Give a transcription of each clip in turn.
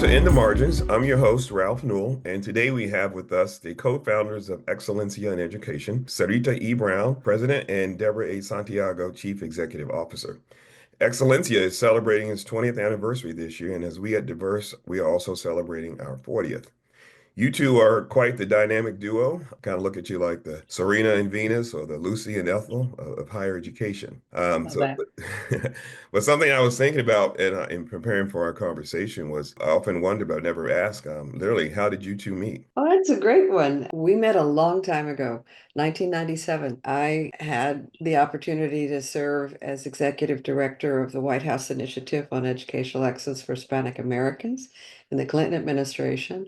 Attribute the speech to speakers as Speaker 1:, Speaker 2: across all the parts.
Speaker 1: to In the Margins. I'm your host, Ralph Newell, and today we have with us the co-founders of Excelencia in Education, Sarita E. Brown, President, and Deborah A. Santiago, Chief Executive Officer. Excelencia is celebrating its 20th anniversary this year, and as we at Diverse, we are also celebrating our 40th. You two are quite the dynamic duo. I kind of look at you like the Serena and Venus or the Lucy and Ethel of higher education.
Speaker 2: Love that.
Speaker 1: But something I was thinking about in preparing for our conversation was I often wonder, but never ask, literally, how did you two meet?
Speaker 3: Oh, that's a great one. We met a long time ago, 1997. I had the opportunity to serve as executive director of the White House Initiative on Educational Excellence for Hispanic Americans in the Clinton administration.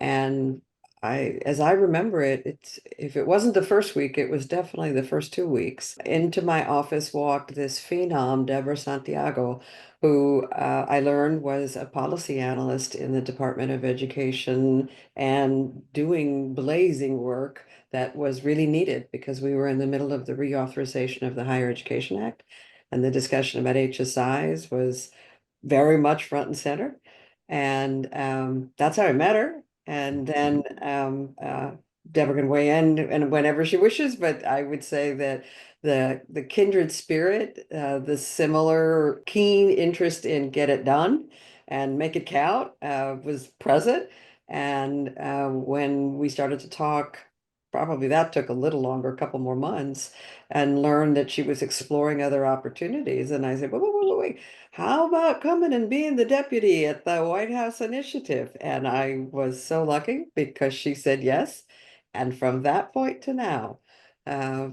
Speaker 3: And as I remember it, if it wasn't the first week, it was definitely the first 2 weeks. Into my office walked this phenom, Deborah Santiago, who I learned was a policy analyst in the Department of Education and doing blazing work that was really needed because we were in the middle of the reauthorization of the Higher Education Act, and the discussion about HSIs was very much front and center. And that's how I met her. And then Deborah can weigh in and whenever she wishes, but I would say that the kindred spirit, the similar keen interest in get it done and make it count was present. And when we started to talk, probably that took a little longer, a couple more months, and learned that she was exploring other opportunities. And I said, wait, how about coming and being the deputy at the White House Initiative? And I was so lucky because she said yes. And from that point to now,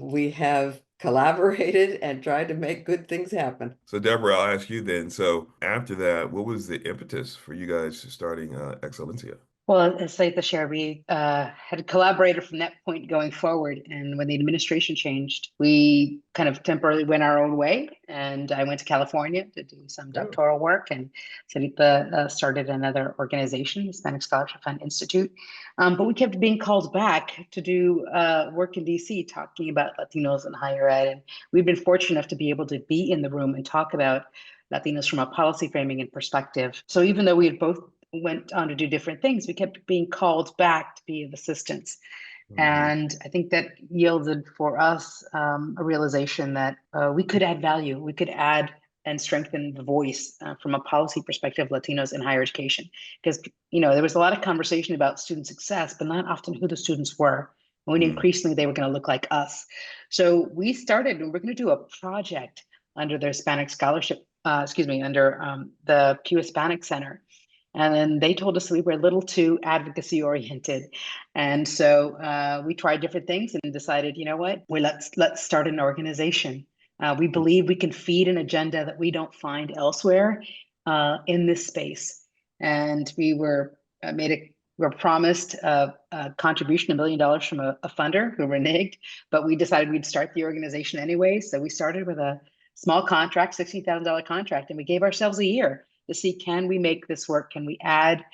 Speaker 3: we have collaborated and tried to make good things happen.
Speaker 1: So, Deborah, I'll ask you then. So, after that, what was the impetus for you guys starting Excelencia?
Speaker 2: Well, as Saita shared, we had collaborated from that point going forward. And when the administration changed, we kind of temporarily went our own way. And I went to California to do some
Speaker 1: Oh,
Speaker 2: doctoral work. And Sarita started another organization, Hispanic Scholarship Fund Institute. But we kept being called back to do work in DC, talking about Latinos in higher ed. And we've been fortunate enough to be able to be in the room and talk about Latinos from a policy framing and perspective. So even though we had both went on to do different things, we kept being called back to be of assistance.
Speaker 1: mhm.
Speaker 2: And I think that yielded for us a realization that we could add value. We could add and strengthen the voice from a policy perspective of Latinos in higher education. Because, there was a lot of conversation about student success, but not often who the students were. When increasingly they were going to look like us. So we started, and we're going to do a project under the Hispanic Scholarship, under the Pew Hispanic Center. And then they told us we were a little too advocacy oriented. And so we tried different things and decided, you know what, let's start an organization. We believe we can feed an agenda that we don't find elsewhere in this space. And we were were promised a contribution, $1 million from a funder who reneged, but we decided we'd start the organization anyway. So we started with a small contract, $16,000 contract, and we gave ourselves a year to see, can we make this work? Can we add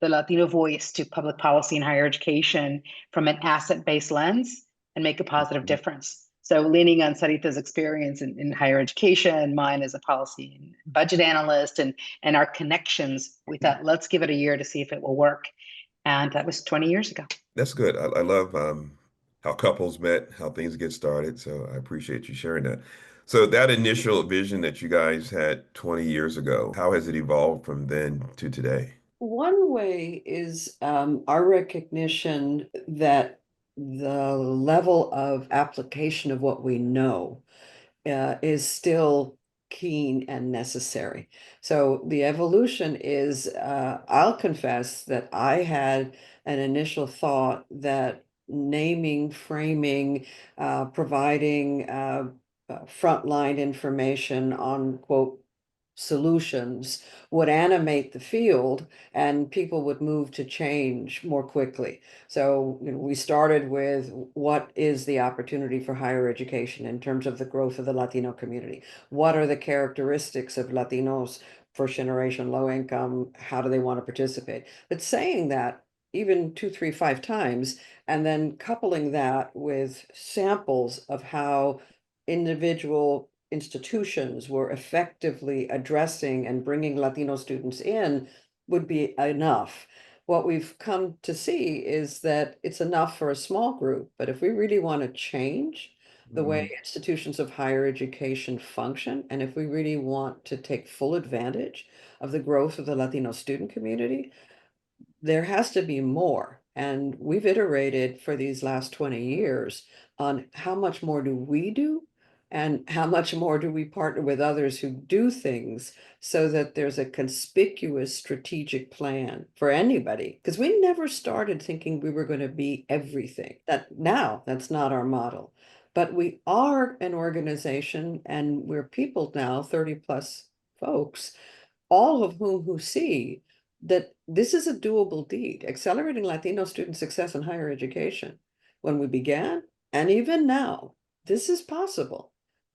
Speaker 2: the Latino voice to public policy and higher education from an asset-based lens and make a positive
Speaker 1: Mhm.
Speaker 2: difference? So leaning on Sarita's experience in higher education, mine as a policy and budget analyst, and our connections, we thought, let's give it a year to see if it will work. And that was 20 years ago.
Speaker 1: That's good. I love how couples met, how things get started. So I appreciate you sharing that. So that initial vision that you guys had 20 years ago, how has it evolved from then to today?
Speaker 3: One way is our recognition that the level of application of what we know is still keen and necessary. So the evolution is, I'll confess that I had an initial thought that naming, framing, providing frontline information on quote solutions would animate the field and people would move to change more quickly. So, we started with what is the opportunity for higher education in terms of the growth of the Latino community? What are the characteristics of Latinos, first generation, low income? How do they want to participate? But saying that even two, three, five times, and then coupling that with samples of how individual institutions were effectively addressing and bringing Latino students in would be enough. What we've come to see is that it's enough for a small group, but if we really want to change the way institutions of higher education function, and if we really want to take full advantage of the growth of the Latino student community, there has to be more. And we've iterated for these last 20 years on how much more do we do and how much more do we partner with others who do things so that there's a conspicuous strategic plan for anybody. Because we never started thinking we were going to be everything. That's not our model. But we are an organization and we're people now, 30 plus folks, all of who see that this is a doable deed, accelerating Latino student success in higher education. When we began, and even now, this is possible.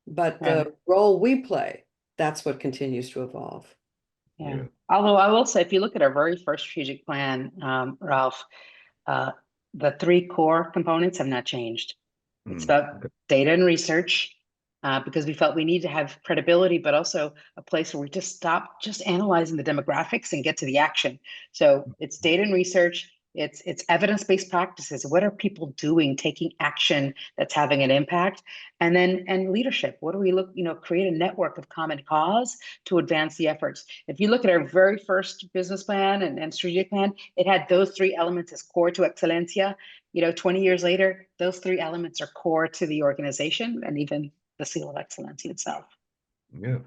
Speaker 3: But the role we play, that's what continues to evolve.
Speaker 2: Yeah. Although I will say, if you look at our very first strategic plan, Ralph, the three core components have not changed. It's about data and research, because we felt we need to have credibility, but also a place where we just stop just analyzing the demographics and get to the action. So it's data and research. It's evidence-based practices. What are people doing, taking action that's having an impact? And then leadership. What do we look, create a network of common cause to advance the efforts. If you look at our very first business plan and strategic plan, it had those three elements as core to Excelencia. 20 years later, those three elements are core to the organization and even the seal of excellence itself.
Speaker 1: Yeah.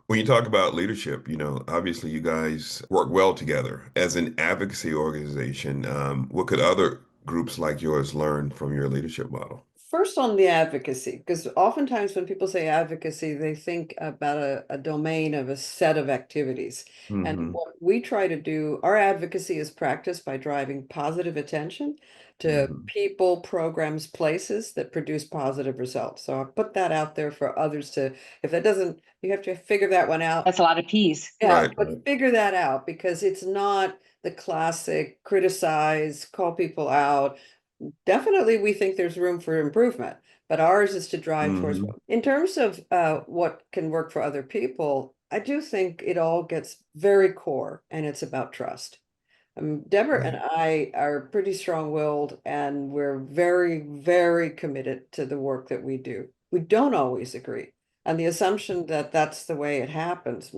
Speaker 1: When you talk about leadership, obviously you guys work well together as an advocacy organization. What could other groups like yours learn from your leadership model?
Speaker 3: First on the advocacy, because oftentimes when people say advocacy, they think about a domain of a set of activities. And what we try to do, our advocacy is practiced by driving positive attention to people, programs, places that produce positive results. So I'll put that out there for others to, if that doesn't, you have to figure that one out.
Speaker 2: That's a lot of P's.
Speaker 3: Yeah,
Speaker 1: Right.
Speaker 3: but figure that out because it's not the classic criticize, call people out. Definitely, we think there's room for improvement, but ours is to drive towards. In terms of what can work for other people, I do think it all gets very core, and it's about trust. Deborah and I are pretty strong-willed, and we're very, very committed to the work that we do. We don't always agree. And the assumption that that's the way it happens,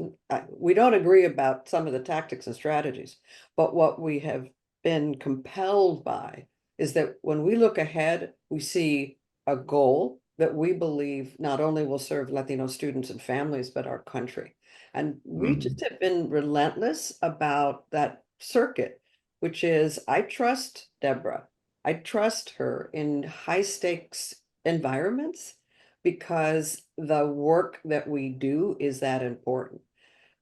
Speaker 3: we don't agree about some of the tactics and strategies, but what we have been compelled by is that when we look ahead, we see a goal that we believe not only will serve Latino students and families, but our country. And we just have been relentless about that circuit, which is I trust Deborah. I trust her in high stakes environments because the work that we do is that important.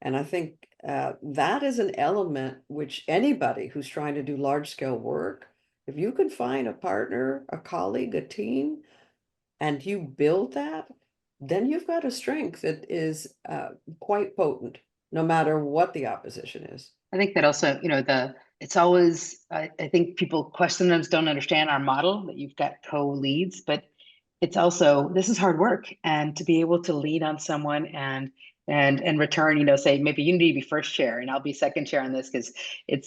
Speaker 3: And I think that is an element which anybody who's trying to do large scale work, if you can find a partner, a colleague, a team, and you build that, then you've got a strength that is quite potent, no matter what the opposition is.
Speaker 2: I think that also, it's always, I think people sometimes don't understand our model that you've got co-leads, but it's also, this is hard work. And to be able to lead on someone and in return, say, maybe you need to be first chair and I'll be second chair on this because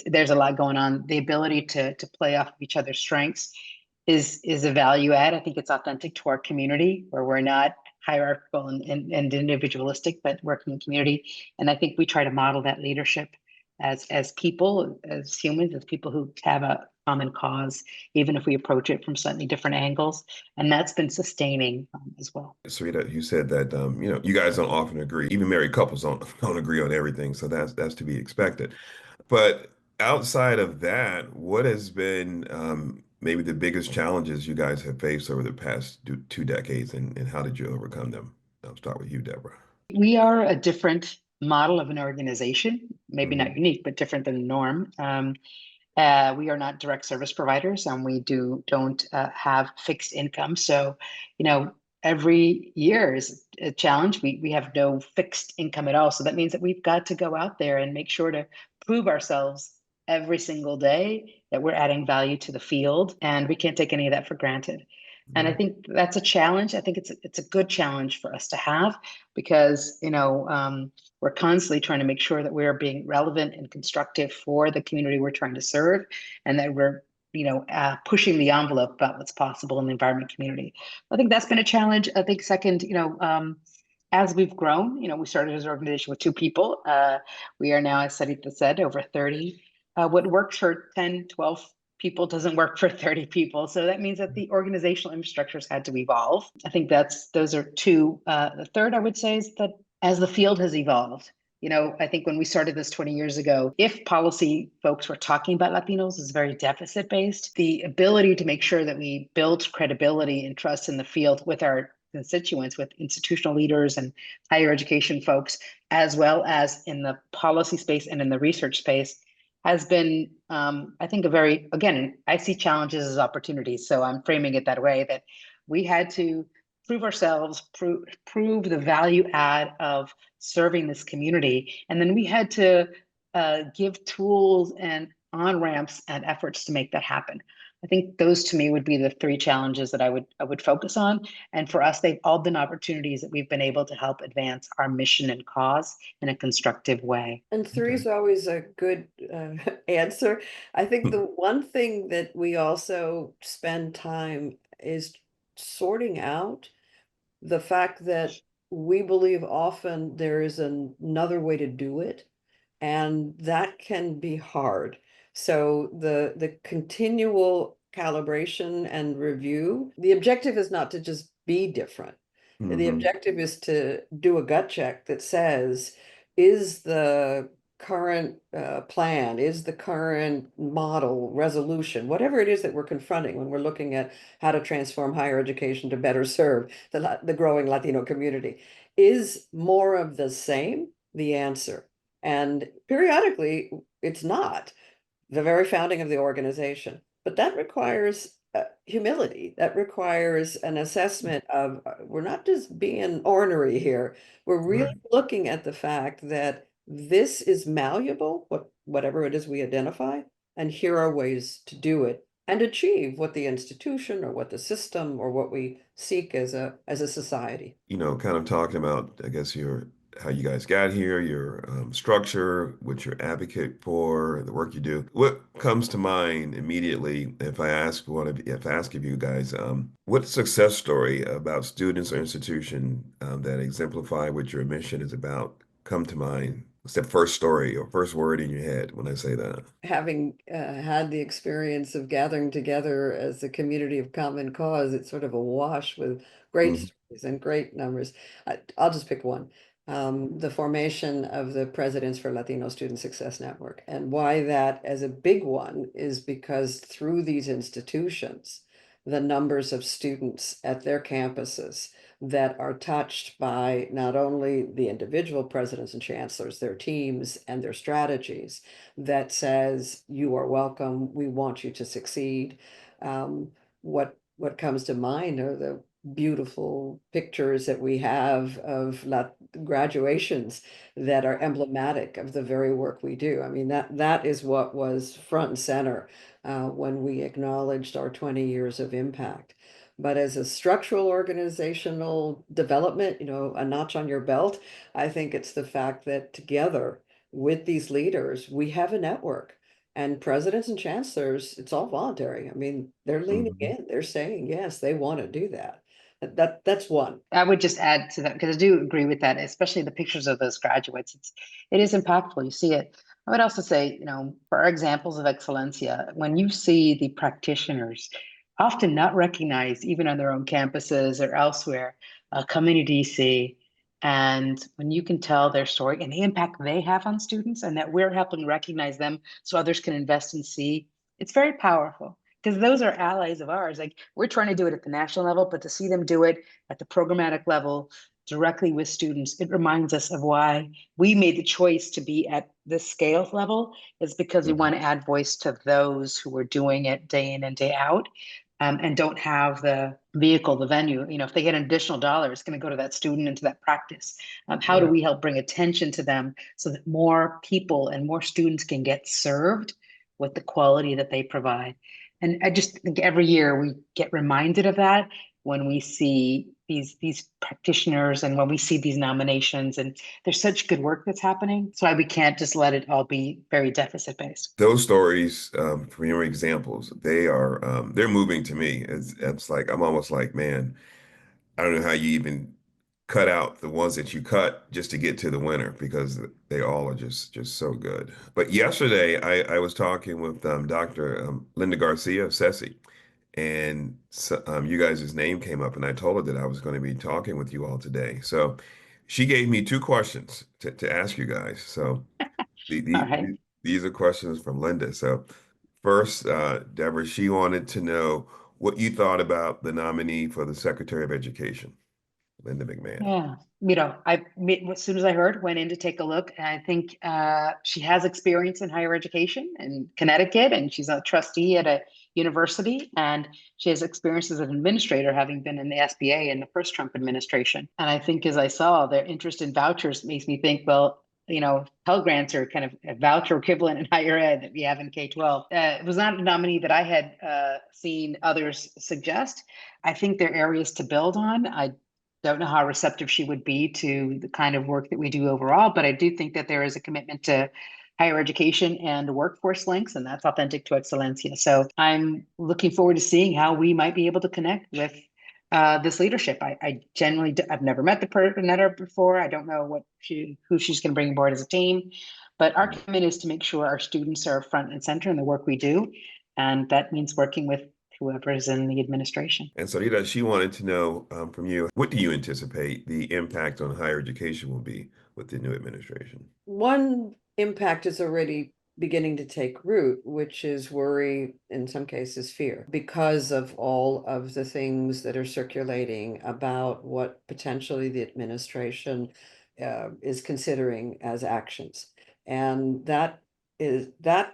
Speaker 2: there's a lot going on. The ability to play off of each other's strengths is a value add. I think it's authentic to our community where we're not hierarchical and individualistic, but working in community. And I think we try to model that leadership as people, as humans, as people who have a common cause, even if we approach it from slightly different angles. And that's been sustaining as well.
Speaker 1: Sarita, you said that you guys don't often agree. Even married couples don't agree on everything, so that's to be expected. But outside of that, what has been maybe the biggest challenges you guys have faced over the past 2 decades, and how did you overcome them? I'll start with you, Deborah.
Speaker 2: We are a different model of an organization, maybe not unique, but different than the norm. We are not direct service providers, and we don't have fixed income. So, every year is a challenge. We have no fixed income at all. So that means that we've got to go out there and make sure to prove ourselves every single day that we're adding value to the field, and we can't take any of that for granted. And I think that's a challenge. I think it's a good challenge for us to have because, we're constantly trying to make sure that we're being relevant and constructive for the community we're trying to serve, and that we're, pushing the envelope about what's possible in the environment community. I think that's been a challenge. I think second, as we've grown, we started as an organization with 2 people. We are now, as Sarita said, over 30. What works for 10, 12 people doesn't work for 30 people. So that means that the organizational infrastructures had to evolve. I think those are two. The third, I would say, is that as the field has evolved, I think when we started this 20 years ago, if policy folks were talking about Latinos is very deficit based, the ability to make sure that we build credibility and trust in the field with our constituents, with institutional leaders and higher education folks, as well as in the policy space and in the research space, has been, I think, again, I see challenges as opportunities. So I'm framing it that way, that we had to prove ourselves, prove the value add of serving this community. And then we had to give tools and on-ramps and efforts to make that happen. I think those to me would be the 3 challenges that I would focus on. And for us, they've all been opportunities that we've been able to help advance our mission and cause in a constructive way.
Speaker 3: And 3 is always a good answer. I think the one thing that we also spend time is sorting out the fact that we believe often there is another way to do it, and that can be hard. So the continual calibration and review, the objective is not to just be different. The objective is to do a gut check that says, is the current plan, is the current model, resolution, whatever it is that we're confronting when we're looking at how to transform higher education to better serve the growing Latino community, is more of the same the answer? And periodically, it's not the very founding of the organization, but that requires humility. That requires an assessment of we're not just being ornery here. We're really looking at the fact that this is malleable, whatever it is we identify, and here are ways to do it and achieve what the institution or what the system or what we seek as a society.
Speaker 1: Kind of talking about, I guess, how you guys got here, your structure, what you advocate for, the work you do. What comes to mind immediately if I ask of you guys, what success story about students or institution that exemplify what your mission is about come to mind? What's that first story or first word in your head when I say that?
Speaker 3: Having had the experience of gathering together as a community of common cause, it's sort of a wash with great stories and great numbers. I'll just pick one. The formation of the Presidents for Latino Student Success Network. And why that as a big one is because through these institutions, the numbers of students at their campuses that are touched by not only the individual presidents and chancellors, their teams and their strategies that says, you are welcome, we want you to succeed. What comes to mind are the beautiful pictures that we have of graduations that are emblematic of the very work we do. I mean, that is what was front and center when we acknowledged our 20 years of impact. But as a structural organizational development, a notch on your belt, I think it's the fact that together with these leaders, we have a network. And presidents and chancellors, it's all voluntary. I mean, they're leaning in, they're saying, yes, they want to do that. That's one.
Speaker 2: I would just add to that, because I do agree with that, especially the pictures of those graduates. It is impactful. You see it. I would also say, for our examples of Excelencia, when you see the practitioners often not recognized, even on their own campuses or elsewhere, coming to DC, and when you can tell their story and the impact they have on students, and that we're helping recognize them so others can invest and see, it's very powerful. Because those are allies of ours. Like, we're trying to do it at the national level, but to see them do it at the programmatic level directly with students, it reminds us of why we made the choice to be at this scale level, is because we want to add voice to those who are doing it day in and day out, and don't have the vehicle, the venue. If they get an additional dollar, it's going to go to that student and to that practice. How do we help bring attention to them so that more people and more students can get served with the quality that they provide? And I just think every year we get reminded of that when we see these practitioners and when we see these nominations, and there's such good work that's happening. So we can't just let it all be very deficit based.
Speaker 1: Those stories, from your examples, they're moving to me. It's like I'm almost like, man, I don't know how you even cut out the ones that you cut just to get to the winner because they all are just so good. But yesterday I was talking with Dr. Linda Garcia of SESI, and so, you guys' name came up, and I told her that I was going to be talking with you all today. So she gave me two questions to ask you guys. So the,
Speaker 2: All
Speaker 1: the,
Speaker 2: right.
Speaker 1: these are questions from Linda. So first, Deborah, she wanted to know what you thought about the nominee for the Secretary of Education, Linda McMahon.
Speaker 2: Yeah, as soon as I heard, went in to take a look. And I think she has experience in higher education in Connecticut, and she's a trustee at a university, and she has experience as an administrator, having been in the SBA in the first Trump administration. And I think, as I saw, their interest in vouchers makes me think, well, Pell Grants are kind of a voucher equivalent in higher ed that we have in K-12. It was not a nominee that I had seen others suggest. I think there are areas to build on. I don't know how receptive she would be to the kind of work that we do overall, but I do think that there is a commitment to higher education and workforce links, and that's authentic to Excelencia. So I'm looking forward to seeing how we might be able to connect with this leadership. I generally, I've never met her before. I don't know who she's going to bring aboard as a team, but our commitment is to make sure our students are front and center in the work we do, and that means working with whoever is in the administration.
Speaker 1: And Sarita, she wanted to know from you, what do you anticipate the impact on higher education will be with the new administration?
Speaker 3: One impact is already beginning to take root, which is worry, in some cases fear, because of all of the things that are circulating about what potentially the administration is considering as actions. And that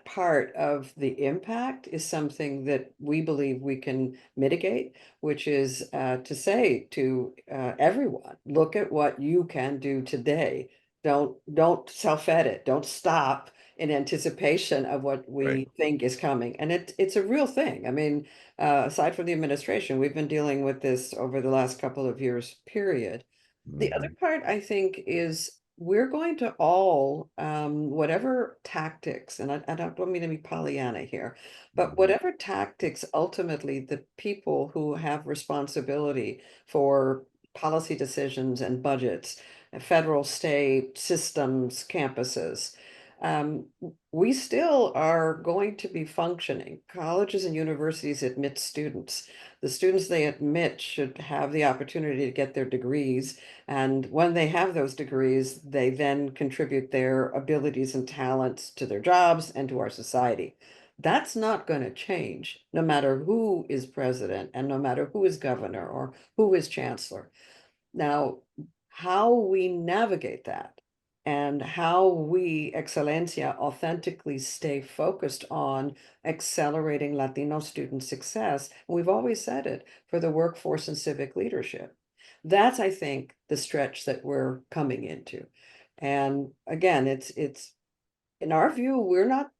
Speaker 3: part of the impact is something that we believe we can mitigate, which is to say to everyone, look at what you can do today. Don't self-edit, don't stop in anticipation of what we
Speaker 1: Right.
Speaker 3: think is coming. And it's a real thing. I mean, aside from the administration, we've been dealing with this over the last couple of years, period. The other
Speaker 1: Mhm.
Speaker 3: part, I think, is we're going to all, whatever tactics, and I don't mean to be Pollyanna here, but
Speaker 1: Mhm.
Speaker 3: whatever tactics ultimately the people who have responsibility for policy decisions and budgets, federal, state, systems, campuses, we still are going to be functioning. Colleges and universities admit students. The students they admit should have the opportunity to get their degrees. And when they have those degrees, they then contribute their abilities and talents to their jobs and to our society. That's not going to change no matter who is president and no matter who is governor or who is chancellor. Now, how we navigate that and how we, Excelencia, authentically stay focused on accelerating Latino student success, and we've always said it, for the workforce and civic leadership. That's, I think, the stretch that we're coming into. And again, it's in our view, we're not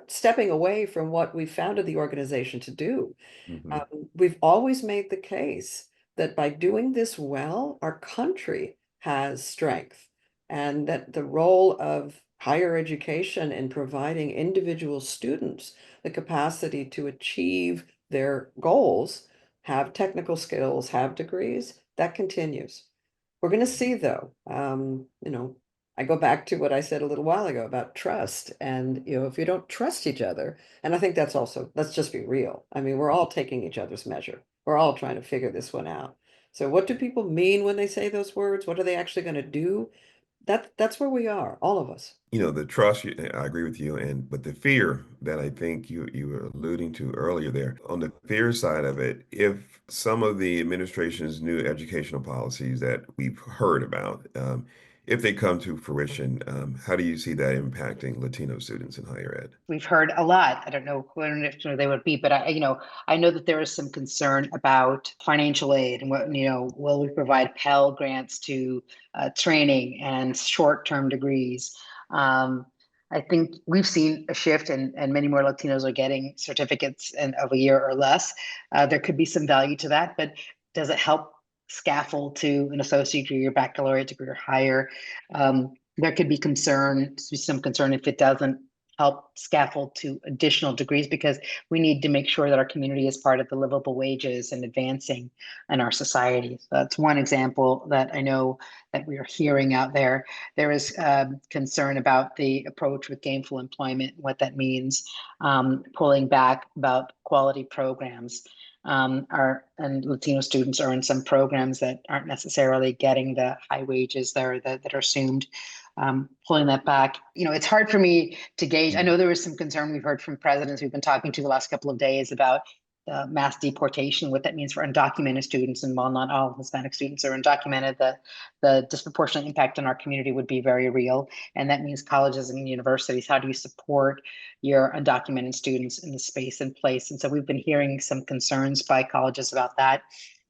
Speaker 3: stepping away from what we founded the organization to do.
Speaker 1: Mhm.
Speaker 3: We've always made the case that by doing this well, our country has strength, and that the role of higher education in providing individual students the capacity to achieve their goals, have technical skills, have degrees, that continues. We're going to see, though, I go back to what I said a little while ago about trust. And, if you don't trust each other, and I think that's also, let's just be real. I mean, we're all taking each other's measure. We're all trying to figure this one out. So what do people mean when they say those words? What are they actually going to do? That's where we are, all of us.
Speaker 1: The trust, I agree with you, but the fear that I think you were alluding to earlier there, on the fear side of it, if some of the administration's new educational policies that we've heard about, if they come to fruition, how do you see that impacting Latino students in higher ed?
Speaker 2: We've heard a lot. I don't know when if they would be, but I know that there is some concern about financial aid and will we provide Pell grants to training and short-term degrees? I think we've seen a shift, and many more Latinos are getting certificates of a year or less. There could be some value to that, but does it help scaffold to an associate degree or baccalaureate degree or higher? There could be some concern if it doesn't help scaffold to additional degrees, because we need to make sure that our community is part of the livable wages and advancing in our society. So that's one example that I know that we are hearing out there. There is concern about the approach with gainful employment, what that means, pulling back about quality programs. And Latino students are in some programs that aren't necessarily getting the high wages there that are assumed. Pulling that back, it's hard for me to gauge. I know there was some concern we've heard from presidents we've been talking to the last couple of days about mass deportation, what that means for undocumented students. And while not all Hispanic students are undocumented, the disproportionate impact on our community would be very real. And that means colleges and universities. How do you support your undocumented students in the space and place? And so we've been hearing some concerns by colleges about that.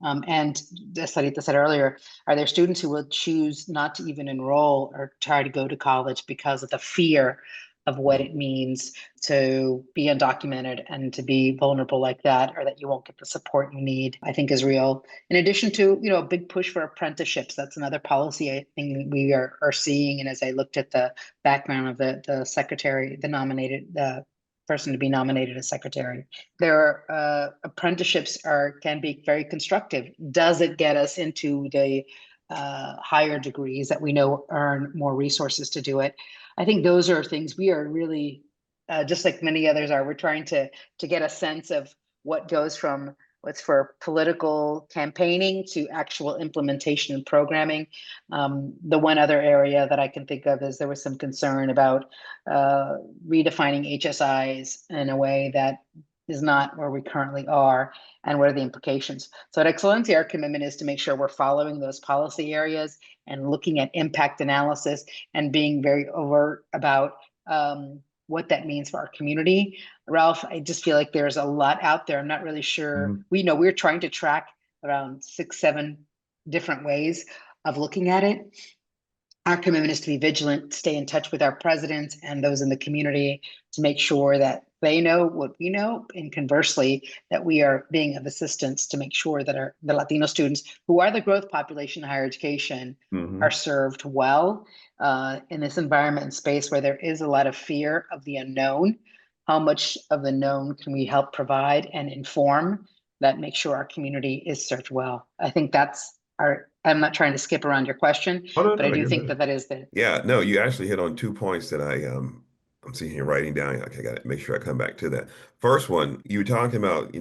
Speaker 2: And as Sarita said earlier, are there students who will choose not to even enroll or try to go to college because of the fear of what it means to be undocumented and to be vulnerable like that, or that you won't get the support you need, I think is real. In addition to, a big push for apprenticeships. That's another policy I think we are seeing. And as I looked at the background of the secretary, the person to be nominated as secretary, their apprenticeships can be very constructive. Does it get us into the higher degrees that we know earn more resources to do it? I think those are things we are really, just like many others are, we're trying to get a sense of what goes from what's for political campaigning to actual implementation and programming. The one other area that I can think of is there was some concern about redefining HSIs in a way that is not where we currently are, and what are the implications. So at Excelencia, our commitment is to make sure we're following those policy areas and looking at impact analysis and being very overt about what that means for our community. Ralph, I just feel like there's a lot out there. I'm not really sure. We're trying to track around 6, 7 different ways of looking at it. Our commitment is to be vigilant, stay in touch with our presidents and those in the community to make sure that they know what we know, and conversely, that we are being of assistance to make sure that the Latino students, who are the growth population in higher education, are served well in this environment and space where there is a lot of fear of the unknown. How much of the known can we help provide and inform that make sure our community is served well? I think that's I'm not trying to skip around your question,
Speaker 1: Oh, no,
Speaker 2: but I
Speaker 1: no,
Speaker 2: do
Speaker 1: you're
Speaker 2: think
Speaker 1: good.
Speaker 2: that is the
Speaker 1: Yeah, no, you actually hit on 2 points that I'm sitting here writing down. Okay, I got to make sure I come back to that. First one, you were talking about,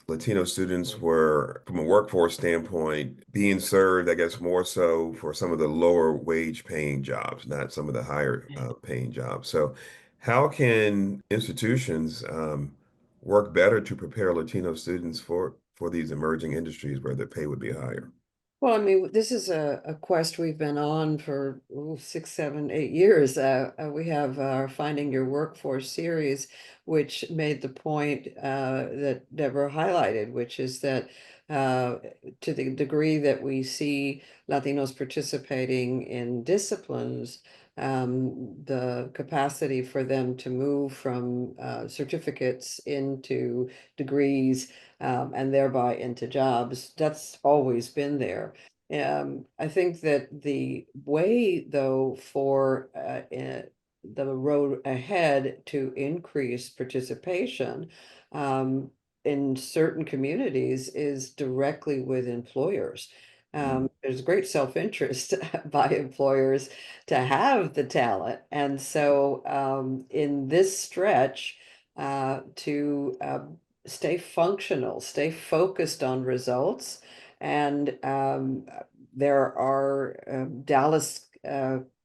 Speaker 1: Latino students were, from a workforce standpoint, being served, I guess, more so for some of the lower wage paying jobs, not some of the higher paying jobs. So how can institutions work better to prepare Latino students for these emerging industries where the pay would be higher?
Speaker 3: Well, I mean, this is a quest we've been on for 6, 7, 8 years. We have our Finding Your Workforce series, which made the point that Deborah highlighted, which is that to the degree that we see Latinos participating in disciplines, the capacity for them to move from certificates into degrees, and thereby into jobs, that's always been there. I think that the way, though, for the road ahead to increase participation in certain communities is directly with employers. There's great self-interest by employers to have the talent. And so in this stretch, to stay functional, stay focused on results. And there are Dallas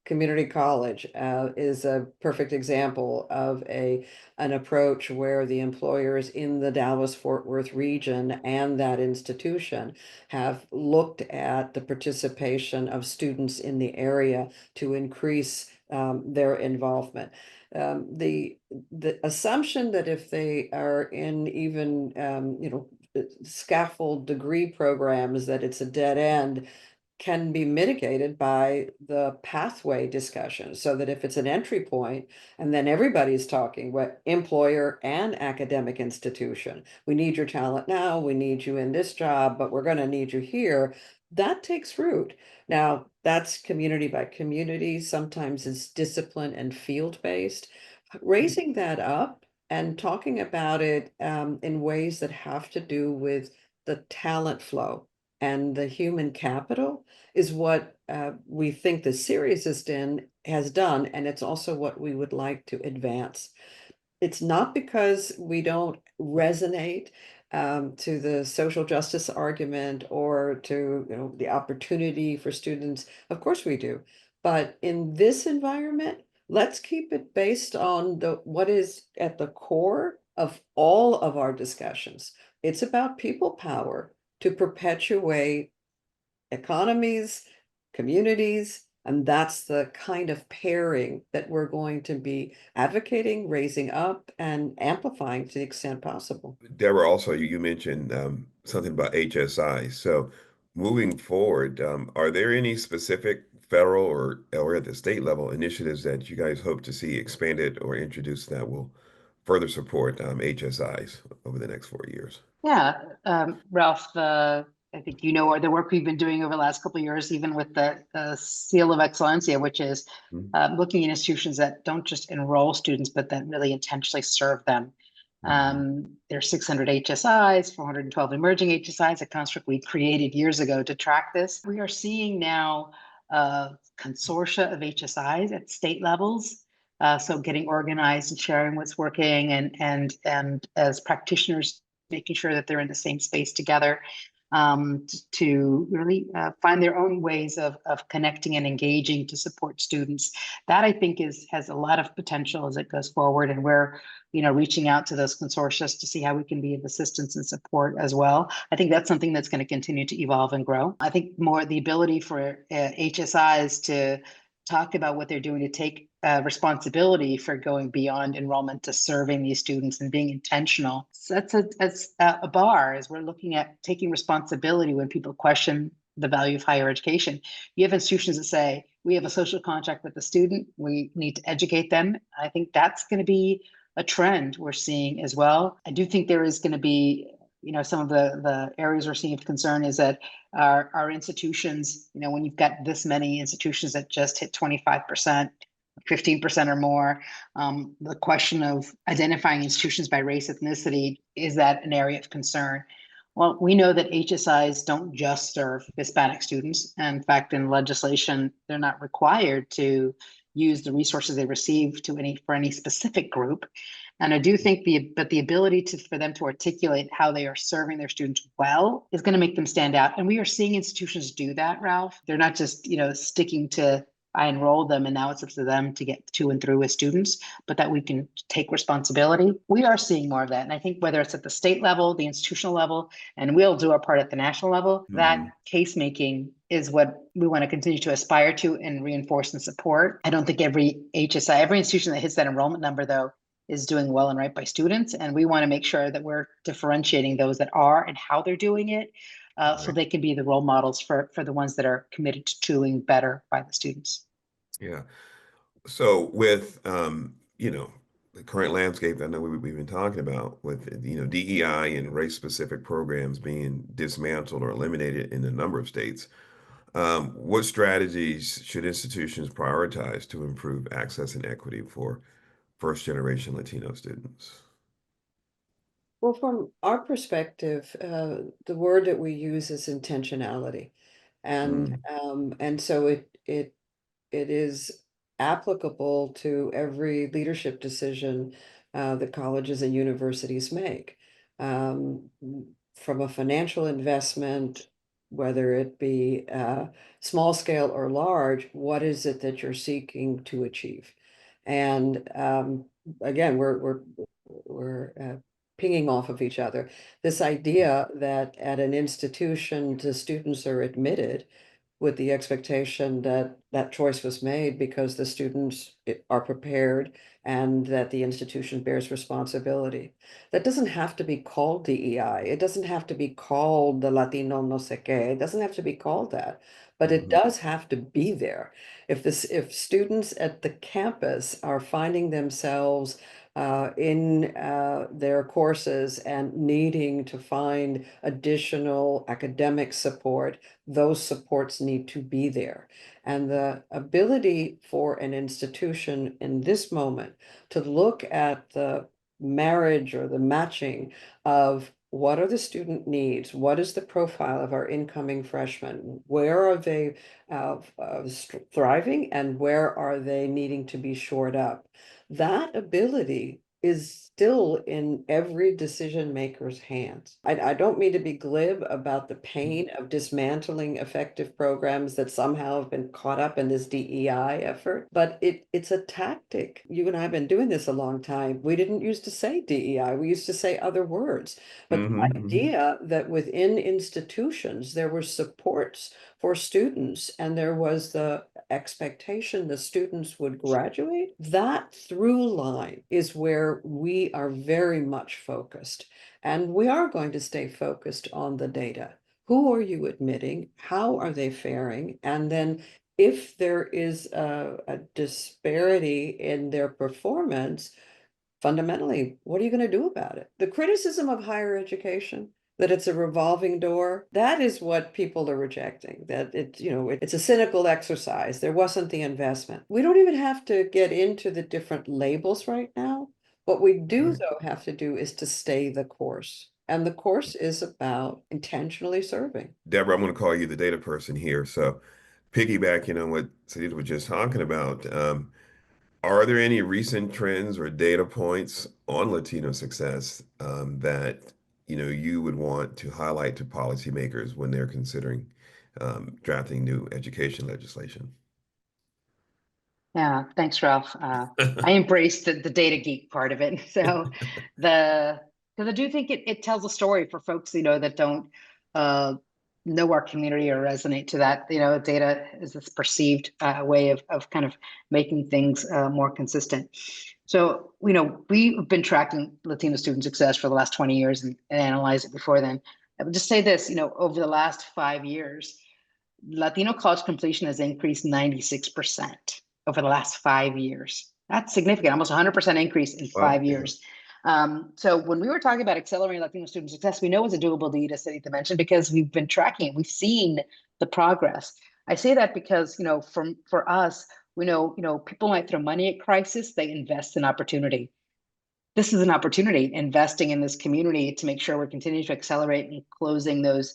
Speaker 3: Community College is a perfect example of an approach where the employers in the Dallas-Fort Worth region and that institution have looked at the participation of students in the area to increase their involvement. The assumption that if they are in even scaffold degree programs that it's a dead end can be mitigated by the pathway discussion, so that if it's an entry point and then everybody's talking, what employer and academic institution, we need your talent now, we need you in this job, but we're going to need you here, that takes root. Now, that's community by community, sometimes it's discipline and field-based. Raising that up and talking about it in ways that have to do with the talent flow and the human capital is what we think the series has done, and it's also what we would like to advance. It's not because we don't resonate to the social justice argument or to, you know, the opportunity for students. Of course we do. But in this environment, let's keep it based on what is at the core of all of our discussions. It's about people power to perpetuate economies, communities, and that's the kind of pairing that we're going to be advocating, raising up, and amplifying to the extent possible.
Speaker 1: Deborah, also, you mentioned something about HSI. So moving forward, are there any specific federal or at the state level initiatives that you guys hope to see expanded or introduced that will further support HSIs over the next 4 years?
Speaker 2: Yeah, Ralph, I think you know the work we've been doing over the last couple of years, even with the Seal of Excelencia, which is
Speaker 1: Mhm.
Speaker 2: looking at institutions that don't just enroll students, but that really intentionally serve them.
Speaker 1: Mhm.
Speaker 2: There's 600 HSIs, 412 emerging HSIs, a construct we created years ago to track this. We are seeing now consortia of HSIs at state levels. So getting organized and sharing what's working, and as practitioners, making sure that they're in the same space together, to really find their own ways of connecting and engaging to support students. That I think has a lot of potential as it goes forward, and we're reaching out to those consortia to see how we can be of assistance and support as well. I think that's something that's going to continue to evolve and grow. I think more the ability for HSIs to talk about what they're doing to take responsibility for going beyond enrollment to serving these students and being intentional. So that's a bar as we're looking at taking responsibility when people question the value of higher education. You have institutions that say, we have a social contract with the student, we need to educate them. I think that's going to be a trend we're seeing as well. I do think there is going to be, some of the areas we're seeing of concern is that our institutions, when you've got this many institutions that just hit 25%, 15% or more, the question of identifying institutions by race, ethnicity, is that an area of concern? Well, we know that HSIs don't just serve Hispanic students. In fact, in legislation, they're not required to use the resources they receive for any specific group. And I do think the ability for them to articulate how they are serving their students well is going to make them stand out. And we are seeing institutions do that, Ralph. They're not just, sticking to, I enrolled them and now it's up to them to get to and through with students, but that we can take responsibility. We are seeing more of that. And I think whether it's at the state level, the institutional level, and we'll do our part at the national level, that
Speaker 1: Mhm.
Speaker 2: case making is what we want to continue to aspire to and reinforce and support. I don't think every HSI, every institution that hits that enrollment number, though, is doing well and right by students. And we want to make sure that we're differentiating those that are and how they're doing it, so
Speaker 1: Right.
Speaker 2: they can be the role models for the ones that are committed to doing better by the students.
Speaker 1: Yeah. So with the current landscape, I know we've been talking about with DEI and race-specific programs being dismantled or eliminated in a number of states. What strategies should institutions prioritize to improve access and equity for first-generation Latino students?
Speaker 3: Well, from our perspective, the word that we use is intentionality,
Speaker 1: Mm,
Speaker 3: and so it is applicable to every leadership decision that colleges and universities make. Um, from a financial investment, whether it be small scale or large, what is it that you're seeking to achieve? And again, we're pinging off of each other. This idea that at an institution the students are admitted with the expectation that that choice was made because the students are prepared and that the institution bears responsibility. That doesn't have to be called DEI. It doesn't have to be called the Latino no sé qué. It doesn't have to be called that, but it does have to be there. If students at the campus are finding themselves in their courses and needing to find additional academic support, those supports need to be there. And the ability for an institution in this moment to look at the marriage or the matching of what are the student needs? What is the profile of our incoming freshmen? Where are they thriving and where are they needing to be shored up? That ability is still in every decision maker's hands. I don't mean to be glib about the pain of dismantling effective programs that somehow have been caught up in this DEI effort, but it's a tactic. You and I have been doing this a long time. We didn't used to say DEI, we used to say other words. But the idea that within institutions there were supports for students and there was the expectation the students would graduate, that through line is where we are very much focused. And we are going to stay focused on the data. Who are you admitting? How are they faring? And then if there is a disparity in their performance, fundamentally, what are you going to do about it? The criticism of higher education, that it's a revolving door, that is what people are rejecting, that it's a cynical exercise. There wasn't the investment. We don't even have to get into the different labels right now. What we do, though, have to do is to stay the course. And the course is about intentionally serving.
Speaker 1: Deborah, I'm going to call you the data person here. So, piggybacking on what Sarita was just talking about, are there any recent trends or data points on Latino success that you would want to highlight to policymakers when they're considering drafting new education legislation?
Speaker 2: Yeah, thanks, Ralph. I embrace the data geek part of it. So because I do think it tells a story for folks, that don't know our community or resonate to that. Data is this perceived way of kind of making things more consistent. So, we've been tracking Latino student success for the last 20 years and analyze it before then. I would just say this, over the last 5 years, Latino college completion has increased 96% over the last 5 years. That's significant, almost 100% increase in
Speaker 1: Wow.
Speaker 2: 5 years. So when we were talking about accelerating Latino student success, we know it's a doable deed, as Sarita mentioned, because we've been tracking it. We've seen the progress. I say that because, for us, we know, people might throw money at crisis, they invest in opportunity. This is an opportunity, investing in this community to make sure we're continuing to accelerate and closing those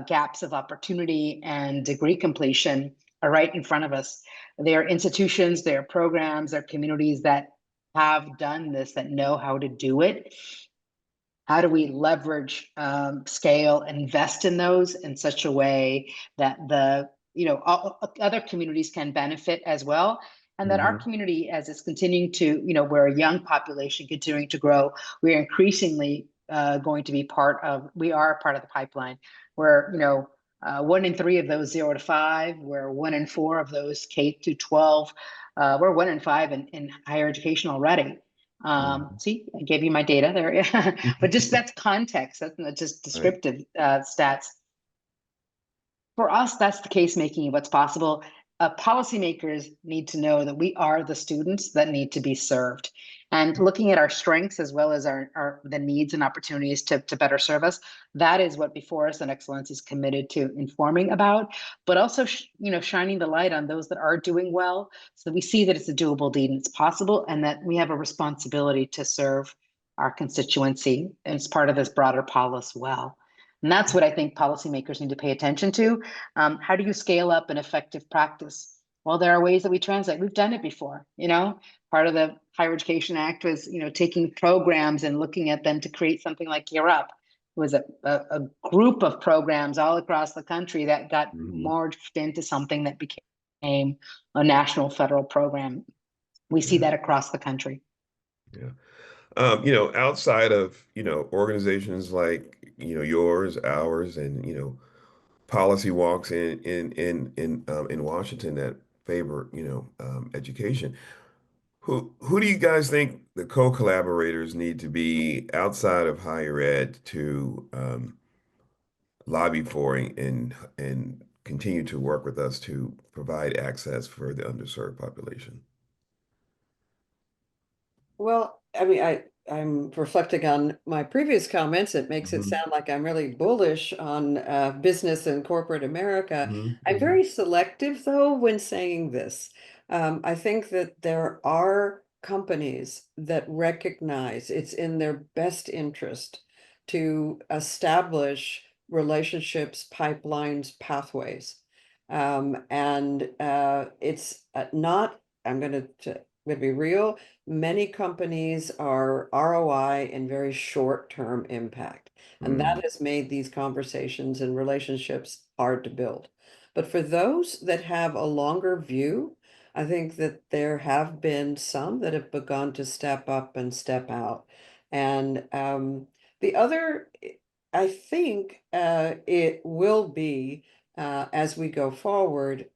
Speaker 2: gaps of opportunity and degree completion are right in front of us. There are institutions, there are programs, there are communities that have done this, that know how to do it. How do we leverage, scale, invest in those in such a way that other communities can benefit as well, and that our community, as it's continuing to, we're a young population continuing to grow, we are increasingly going to be we are a part of the pipeline. We're, 1 in 3 of those 0 to 5. We're 1 in 4 of those K-12. We're 1 in 5 in higher education already. See, I gave you my data there, but just that's context. That's not just
Speaker 1: Right.
Speaker 2: descriptive stats. For us, that's the case making of what's possible. Policymakers need to know that we are the students that need to be served, and looking at our strengths as well as the needs and opportunities to better serve us. That is what Before Us and Excellence is committed to informing about, but also shining the light on those that are doing well, so that we see that it's a doable deed and it's possible, and that we have a responsibility to serve our constituency as part of this broader policy well. And that's what I think policymakers need to pay attention to. How do you scale up an effective practice? Well, there are ways that we translate. We've done it before. Part of the Higher Education Act was, taking programs and looking at them to create something like Gear Up. It was a group of programs all across the country that got merged into something that became a national federal program. We see that across the country.
Speaker 1: Yeah. Outside of, organizations like, yours, ours, and, policy walks in Washington that favor, education. Who do you guys think the co-collaborators need to be outside of higher ed to lobby for and continue to work with us to provide access for the underserved population?
Speaker 3: Well, I mean, I'm reflecting on my previous comments. It makes it
Speaker 1: Hmm.
Speaker 3: sound like I'm really bullish on business and corporate America.
Speaker 1: Hmm.
Speaker 3: I'm
Speaker 1: Hmm.
Speaker 3: very selective, though, when saying this. I think that there are companies that recognize it's in their best interest to establish relationships, pipelines, pathways. And it's not, I'm going to be real, many companies are ROI and very short-term impact. And that
Speaker 1: Hmm.
Speaker 3: has made these conversations and relationships hard to build. But for those that have a longer view, I think that there have been some that have begun to step up and step out. And the other, I think it will be as we go forward,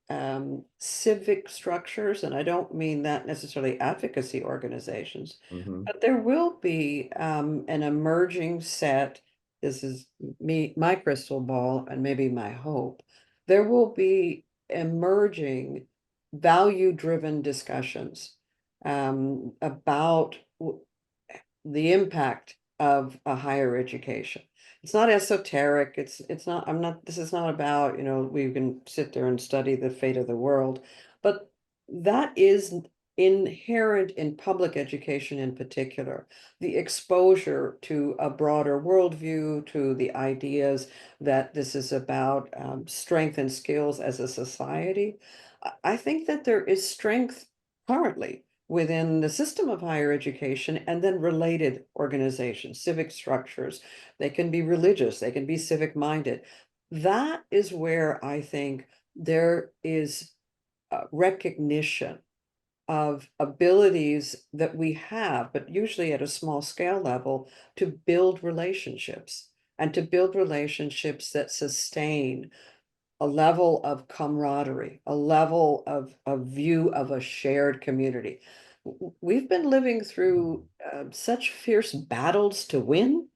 Speaker 3: civic structures, and I don't mean that necessarily advocacy organizations,
Speaker 1: Hmm.
Speaker 3: but there will be an emerging set. This is my crystal ball, and maybe my hope. There will be emerging value-driven discussions about the impact of a higher education. It's not esoteric. It's not, I'm not, this is not about, we can sit there and study the fate of the world, but that is inherent in public education in particular, the exposure to a broader worldview, to the ideas that this is about strength and skills as a society. I think that there is strength currently within the system of higher education and then related organizations, civic structures. They can be religious, they can be civic minded. That is where I think there is recognition of abilities that we have, but usually at a small scale level, to build relationships and to build relationships that sustain a level of camaraderie, a level of a view of a shared community. We've been living through such fierce battles to win.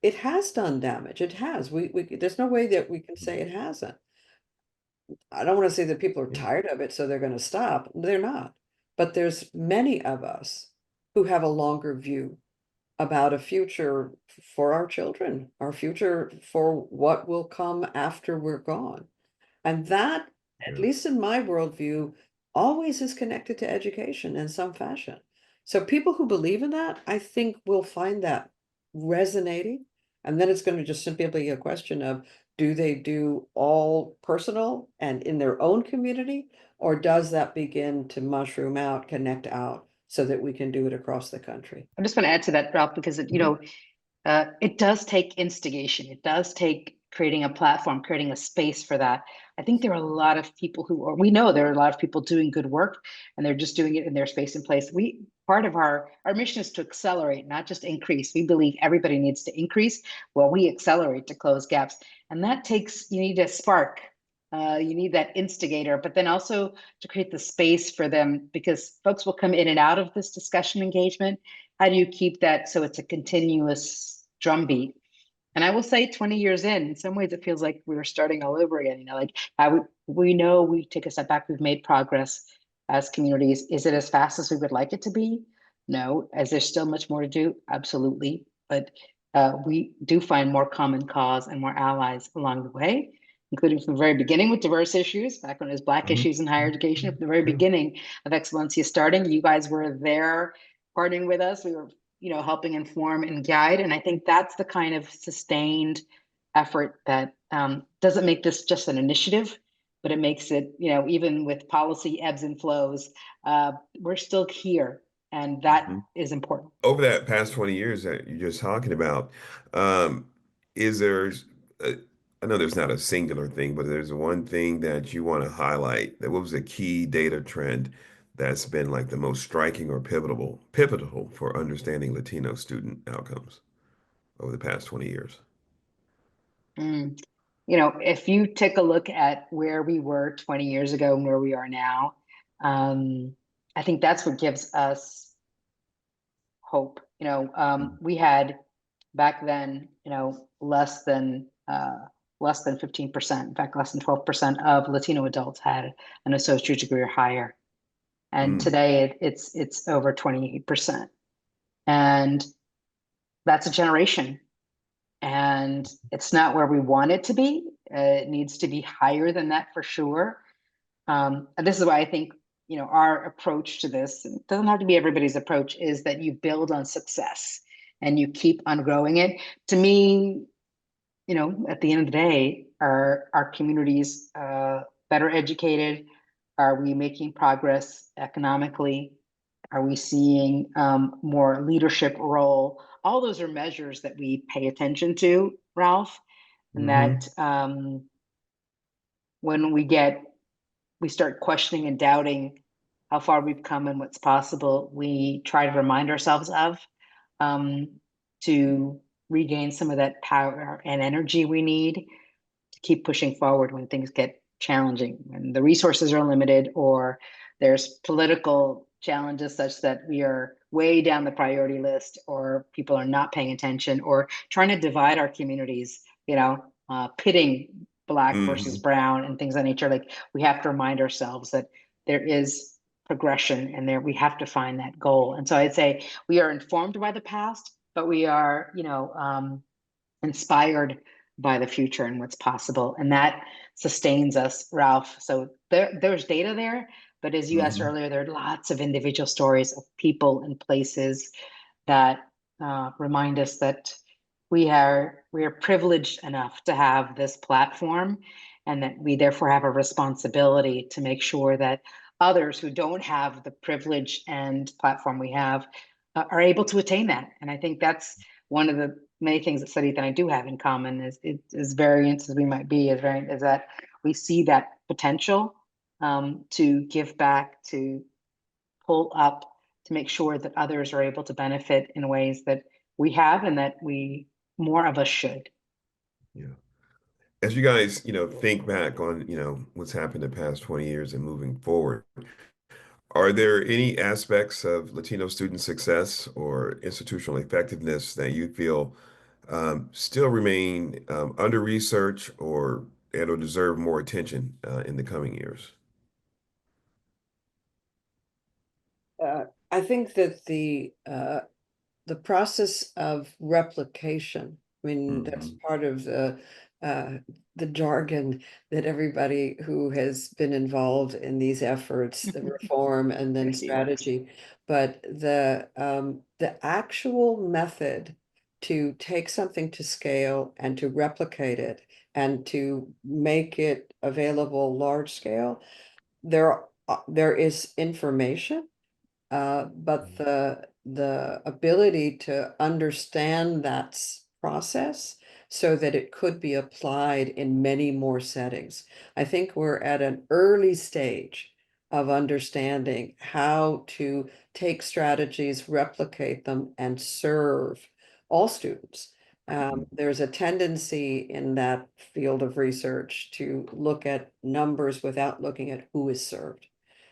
Speaker 3: It has done damage. It has. There's no way that we can say it hasn't. I don't want to say that people are
Speaker 1: Yeah.
Speaker 3: tired of it, so they're going to stop. They're not. But there's many of us who have a longer view about a future for our children, our future for what will come after we're gone. And that, at
Speaker 1: Yeah.
Speaker 3: least in my worldview, always is connected to education in some fashion. So people who believe in that, I think will find that resonating. And then it's going to just simply be a question of, do they do all personal and in their own community, or does that begin to mushroom out, connect out, so that we can do it across the country?
Speaker 2: I'm just going to add to that, Ralph, because
Speaker 1: Mhm.
Speaker 2: it does take instigation. It does take creating a platform, creating a space for that. I think there are a lot of people we know there are a lot of people doing good work, and they're just doing it in their space and place. Part of our mission is to accelerate, not just increase. We believe everybody needs to increase. Well, we accelerate to close gaps, and that takes, you need a spark. You need that instigator, but then also to create the space for them, because folks will come in and out of this discussion engagement. How do you keep that so it's a continuous drumbeat? And I will say 20 years in some ways it feels like we were starting all over again. Like we know we take a step back, we've made progress as communities. Is it as fast as we would like it to be? No. Is there still much more to do? Absolutely. But we do find more common cause and more allies along the way, including from the very beginning with diverse issues, back when it was Black
Speaker 1: Mhm.
Speaker 2: issues in higher education, from the very
Speaker 1: Yeah.
Speaker 2: beginning of Excelencia starting. You guys were there partnering with us. We were, helping inform and guide. And I think that's the kind of sustained effort that doesn't make this just an initiative, but it makes it, even with policy ebbs and flows, we're still here. And that
Speaker 1: Mhm.
Speaker 2: is important.
Speaker 1: Over that past 20 years that you're just talking about, um, is there, uh, I know there's not a singular thing, but there's one thing that you want to highlight. That what was a key data trend that's been like the most striking or pivotal for understanding Latino student outcomes over the past 20 years?
Speaker 2: Mm. if you take a look at where we were 20 years ago and where we are now, I think that's what gives us hope. We had back then, less than 15%, in fact, less than 12% of Latino adults had an associate degree or higher. And
Speaker 1: Mm.
Speaker 2: today it's over 28%. And that's a generation. And it's not where we want it to be. It needs to be higher than that for sure. And this is why I think, our approach to this, it doesn't have to be everybody's approach, is that you build on success and you keep on growing it. To me, at the end of the day, are our communities better educated? Are we making progress economically? Are we seeing more leadership role? All those are measures that we pay attention to, Ralph, and
Speaker 1: Mm-hmm.
Speaker 2: that when we start questioning and doubting how far we've come and what's possible, we try to remind ourselves of um, to regain some of that power and energy we need to keep pushing forward when things get challenging, when the resources are limited, or there's political challenges such that we are way down the priority list, or people are not paying attention, or trying to divide our communities, pitting Black versus
Speaker 1: Mm-hmm.
Speaker 2: brown and things of that nature. Like, we have to remind ourselves that there is progression and there we have to find that goal. And so I'd say we are informed by the past, but we are, inspired by the future and what's possible. And that sustains us, Ralph. So there's data there, but as you asked
Speaker 1: Mm-hmm.
Speaker 2: earlier, there are lots of individual stories of people and places that remind us that we are privileged enough to have this platform, and that we therefore have a responsibility to make sure that others who don't have the privilege and platform we have are able to attain that. And I think that's one of the many things that Sarita and I do have in common, is variance as we might be, is that we see that potential to give back, to pull up, to make sure that others are able to benefit in ways that we have and that we more of us should.
Speaker 1: Yeah. As you guys, think back on, what's happened the past 20 years and moving forward, are there any aspects of Latino student success or institutional effectiveness that you feel still remain under research or deserve more attention in the coming years?
Speaker 3: I think that the process of replication, I mean, that's
Speaker 1: Hmm.
Speaker 3: part of uh, the jargon that everybody who has been involved in these efforts, the reform and then
Speaker 2: Yes.
Speaker 3: strategy, but the actual method to take something to scale and to replicate it and to make it available large scale, there is information, but the ability to understand that process so that it could be applied in many more settings. I think we're at an early stage of understanding how to take strategies, replicate them, and serve all students. There's a tendency in that field of research to look at numbers without looking at who is served.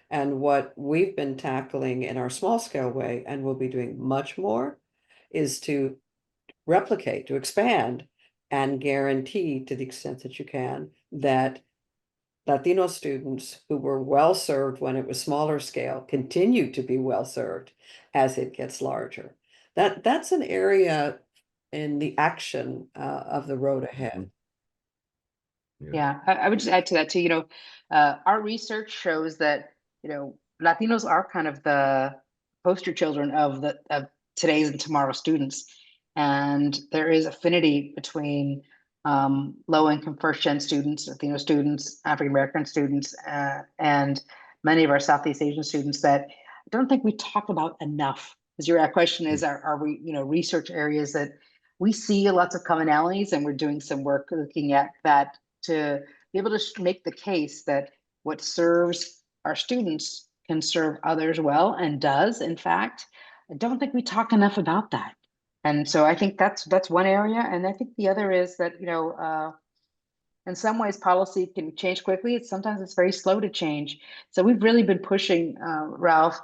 Speaker 3: And what we've been tackling in our small scale way, and we'll be doing much more, is to replicate, to expand, and guarantee to the extent that you can that Latino students who were well served when it was smaller scale continue to be well served as it gets larger. That's an area in the action of the road ahead.
Speaker 1: Hmm. Yeah.
Speaker 2: Yeah, I would just add to that too. Our research shows that Latinos are kind of the poster children of today's and tomorrow's students, and there is affinity between low-income first-gen students, Latino students, African American students, and many of our Southeast Asian students that I don't think we talk about enough. Because your question is, are we research areas that we see lots of commonalities, and we're doing some work looking at that to be able to make the case that what serves our students can serve others well, and does, in fact. I don't think we talk enough about that. And so I think that's one area. And I think the other is that, in some ways, policy can change quickly. Sometimes it's very slow to change. So we've really been pushing, Ralph.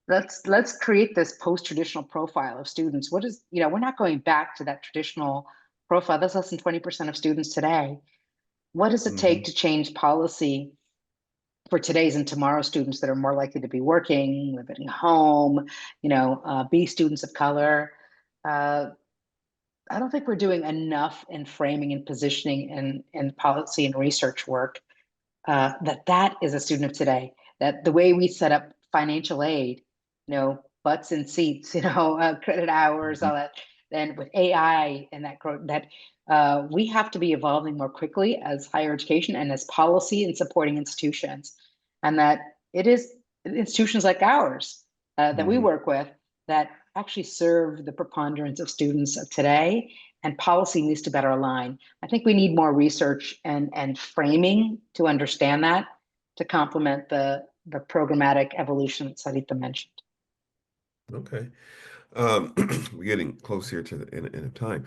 Speaker 2: Let's create this post-traditional profile of students. What is, we're not going back to that traditional profile. That's less than 20% of students today. What does it take to change policy for today's and tomorrow's students that are more likely to be working, living at home, be students of color? I don't think we're doing enough in framing and positioning and policy and research work that is a student of today. That the way we set up financial aid, butts and seats, credit hours, all that, then with AI and that we have to be evolving more quickly as higher education and as policy and supporting institutions, and that it is institutions like ours that we work with that actually serve the preponderance of students of today, and policy needs to better align. I think we need more research and framing to understand that, to complement the programmatic evolution that Sarita mentioned.
Speaker 1: Okay. We're getting close here to the end of time.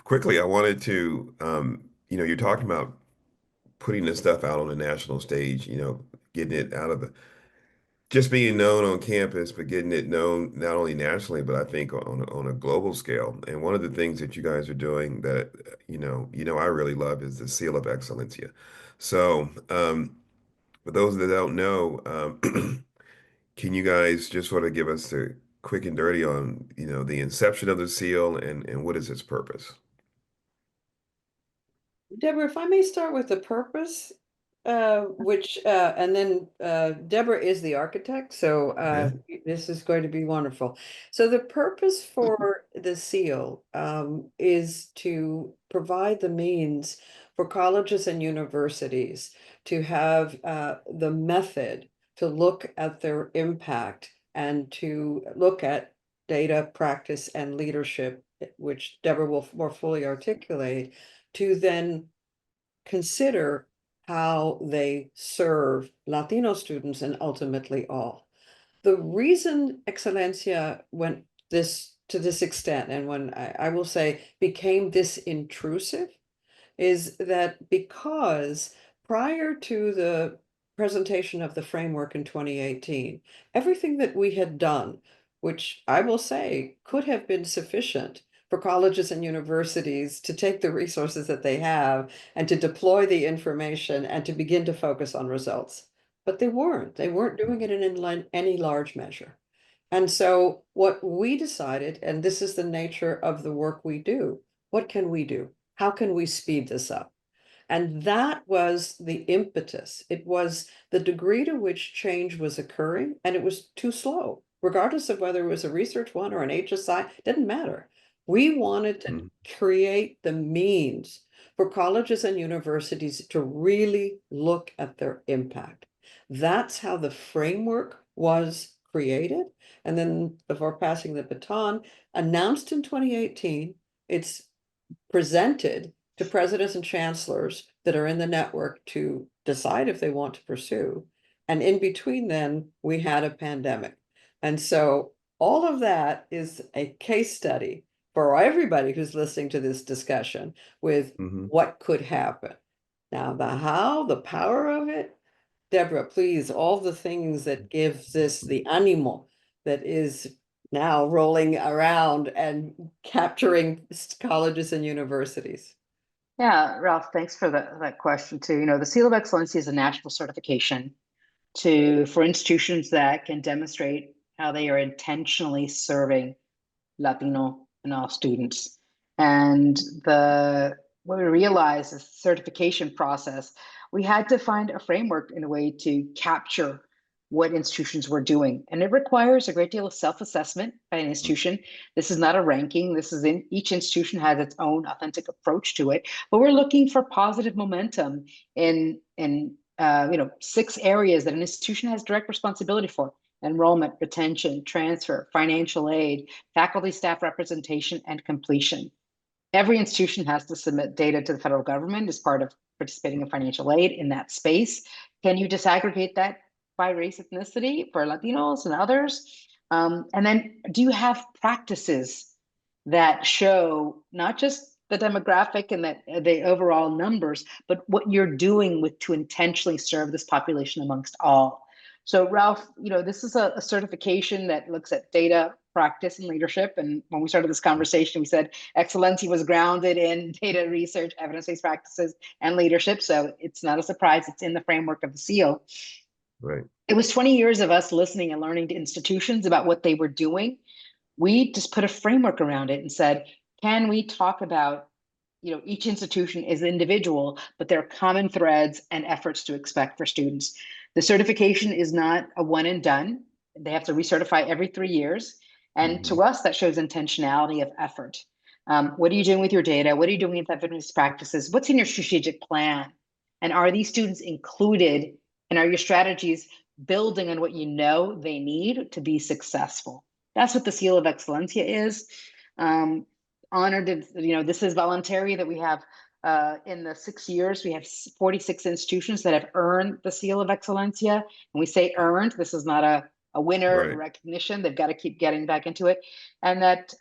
Speaker 1: Quickly, I wanted to, you're talking about putting this stuff out on the national stage, getting it out of just being known on campus, but getting it known not only nationally, but I think on a global scale. And one of the things that you guys are doing that, I really love is the Seal of Excelencia. So, for those that don't know, can you guys just sort of give us the quick and dirty on, the inception of the seal and what is its purpose?
Speaker 3: Deborah, if I may start with the purpose, and then Deborah is the architect, so this is going to be wonderful. So the purpose for the seal is to provide the means for colleges and universities to have the method to look at their impact and to look at data, practice, and leadership, which Deborah will more fully articulate, to then consider how they serve Latino students and ultimately all. The reason Excelencia went to this extent, and when I will say became this intrusive, is that because prior to the presentation of the framework in 2018, everything that we had done, which I will say could have been sufficient for colleges and universities to take the resources that they have and to deploy the information and to begin to focus on results. But they weren't doing it in any large measure. And so what we decided, and this is the nature of the work we do, what can we do? How can we speed this up? And that was the impetus. It was the degree to which change was occurring, and it was too slow. Regardless of whether it was a research one or an HSI, didn't matter. We wanted to create the means for colleges and universities to really look at their impact. That's how the framework was created. And then before passing the baton, announced in 2018, it's presented to presidents and chancellors that are in the network to decide if they want to pursue. And in between then, we had a pandemic. And so all of that is a case study for everybody who's listening to this discussion with what could happen. Now, the how, the power of it, Deborah, please, all the things that gives this the animal that is now rolling around and capturing colleges and universities.
Speaker 2: Yeah, Ralph, thanks for that question too. The Seal of Excellence is a national certification for institutions that can demonstrate how they are intentionally serving Latino and all students. And what we realized is the certification process, we had to find a framework in a way to capture what institutions were doing. And it requires a great deal of self-assessment by an institution. This is not a ranking. Each institution has its own authentic approach to it, but we're looking for positive momentum in 6 areas that an institution has direct responsibility for: enrollment, retention, transfer, financial aid, faculty staff representation, and completion. Every institution has to submit data to the federal government as part of participating in financial aid in that space. Can you disaggregate that by race, ethnicity for Latinos and others? And then do you have practices that show not just the demographic and the overall numbers, but what you're doing to intentionally serve this population amongst all. So Ralph, this is a certification that looks at data, practice, and leadership. And when we started this conversation, we said Excelencia was grounded in data research, evidence-based practices, and leadership. So it's not a surprise, it's in the framework of the seal.
Speaker 1: Right.
Speaker 2: It was 20 years of us listening and learning to institutions about what they were doing. We just put a framework around it and said, can we talk about, each institution is individual, but there are common threads and efforts to expect for students. The certification is not a one and done. They have to recertify every 3 years. And to us, that shows intentionality of effort. What are you doing with your data? What are you doing with evidence practices? What's in your strategic plan? And are these students included? And are your strategies building on what you know they need to be successful? That's what the Seal of Excelencia is. Honored, this is voluntary that we have in the 6 years, we have 46 institutions that have earned the Seal of Excelencia. And we say earned, this is not a winner recognition. They've got to keep getting back into it. And that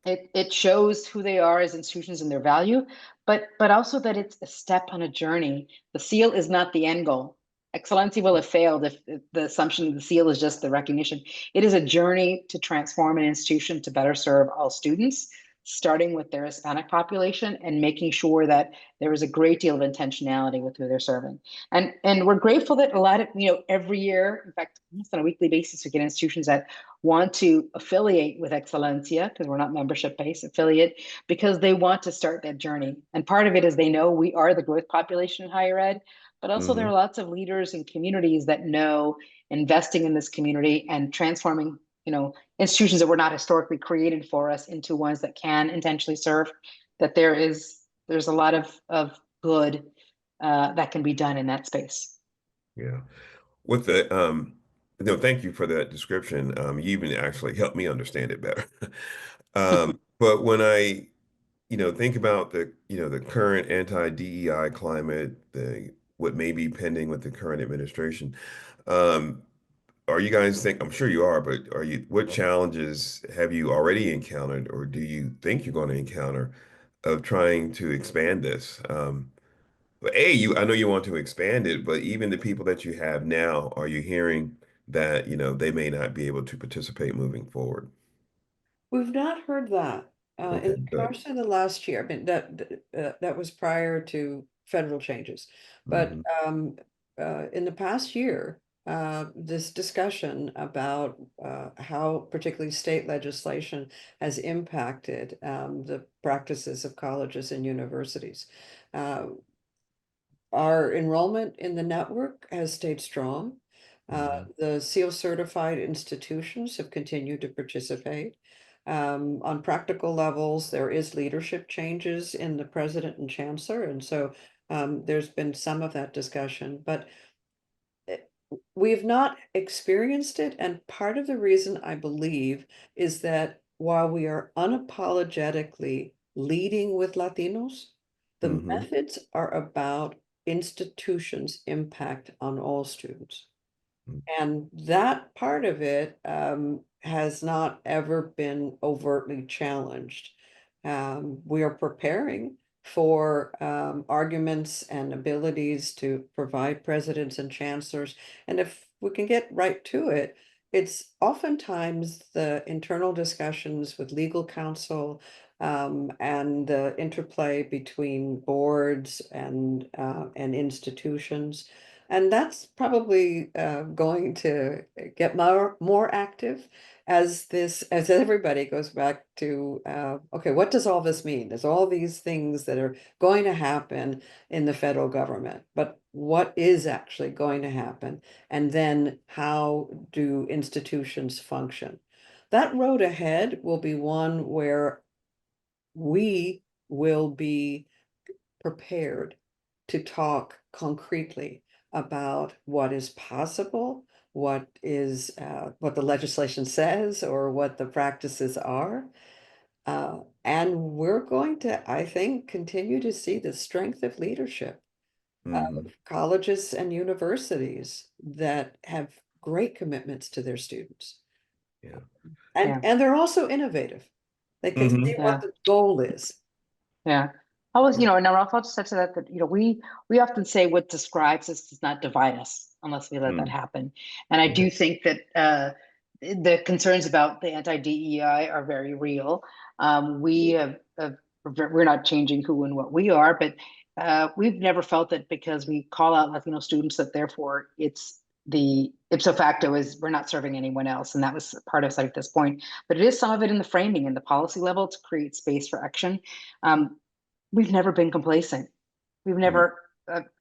Speaker 2: it shows who they are as institutions and their value, but also that it's a step on a journey. The seal is not the end goal. Excelencia will have failed if the assumption of the seal is just the recognition. It is a journey to transform an institution to better serve all students, starting with their Hispanic population and making sure that there is a great deal of intentionality with who they're serving. And we're grateful that a lot of, every year, in fact, almost on a weekly basis, we get institutions that want to affiliate with Excelencia, because we're not membership-based, affiliate, because they want to start that journey. And part of it is they know we are the growth population in higher ed, but also there are lots of leaders and communities that know investing in this community and transforming, institutions that were not historically created for us into ones that can intentionally serve, that there's a lot of good that can be done in that space.
Speaker 1: Yeah. With the no, thank you for that description. You even actually helped me understand it better. But when I, think about the current anti-DEI climate, what may be pending with the current administration, are you guys I'm sure you are, but what challenges have you already encountered, or do you think you're going to encounter of trying to expand this? But I know you want to expand it, but even the people that you have now, are you hearing that, they may not be able to participate moving forward?
Speaker 3: We've not heard that.
Speaker 1: Okay,
Speaker 3: In the
Speaker 1: good.
Speaker 3: course of the last year, I mean, that was prior to federal changes. But
Speaker 1: Hmm.
Speaker 3: in the past year, this discussion about how particularly state legislation has impacted the practices of colleges and universities. Our enrollment in the network has stayed strong. The SEAL certified institutions have continued to participate. On practical levels, there is leadership changes in the president and chancellor, and so there's been some of that discussion, but we've not experienced it. And part of the reason I believe is that while we are unapologetically leading with Latinos, the
Speaker 1: Hmm.
Speaker 3: methods are about institutions' impact on all students. And that part of it has not ever been overtly challenged. We are preparing for arguments and abilities to provide presidents and chancellors. And if we can get right to it, it's oftentimes the internal discussions with legal counsel and the interplay between boards and institutions. And that's probably going to get more active as everybody goes back to okay, what does all this mean? There's all these things that are going to happen in the federal government, but what is actually going to happen? And then how do institutions function? That road ahead will be one where we will be prepared to talk concretely about what is possible, what what the legislation says, or what the practices are. And we're going to, I think, continue to see the strength of leadership of
Speaker 1: Hmm.
Speaker 3: colleges and universities that have great commitments to their students.
Speaker 1: Yeah.
Speaker 3: And
Speaker 2: Yeah.
Speaker 3: they're also innovative. They can see
Speaker 1: Hmm.
Speaker 3: what
Speaker 2: Yeah.
Speaker 3: the goal is.
Speaker 2: Yeah. I was, and Ralph also said to that, we often say what describes us does not divide us unless we let that
Speaker 1: Mm,
Speaker 2: happen. And I
Speaker 1: okay.
Speaker 2: do think that the concerns about the anti-DEI are very real. We're not changing who and what we are, but we've never felt that because we call out Latino students that therefore it's the ipso facto is we're not serving anyone else. And that was part of Sarita's point. But it is some of it in the framing and the policy level to create space for action. Um, we've never been complacent. We've
Speaker 1: Mm,
Speaker 2: never,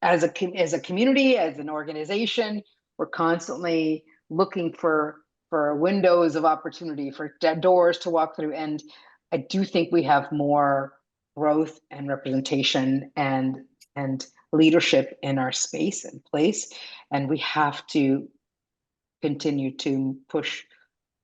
Speaker 2: as a community, as an organization, we're constantly looking for windows of opportunity, for doors to walk through. And I do think we have more growth and representation and leadership in our space and place, and we have to continue to push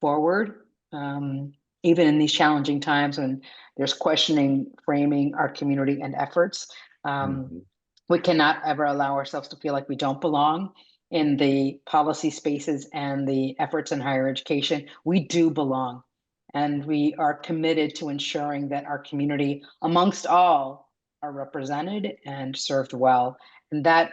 Speaker 2: forward, even in these challenging times when there's questioning, framing our community and efforts.
Speaker 1: mhm.
Speaker 2: We cannot ever allow ourselves to feel like we don't belong in the policy spaces and the efforts in higher education. We do belong, and we are committed to ensuring that our community, amongst all, are represented and served well. And that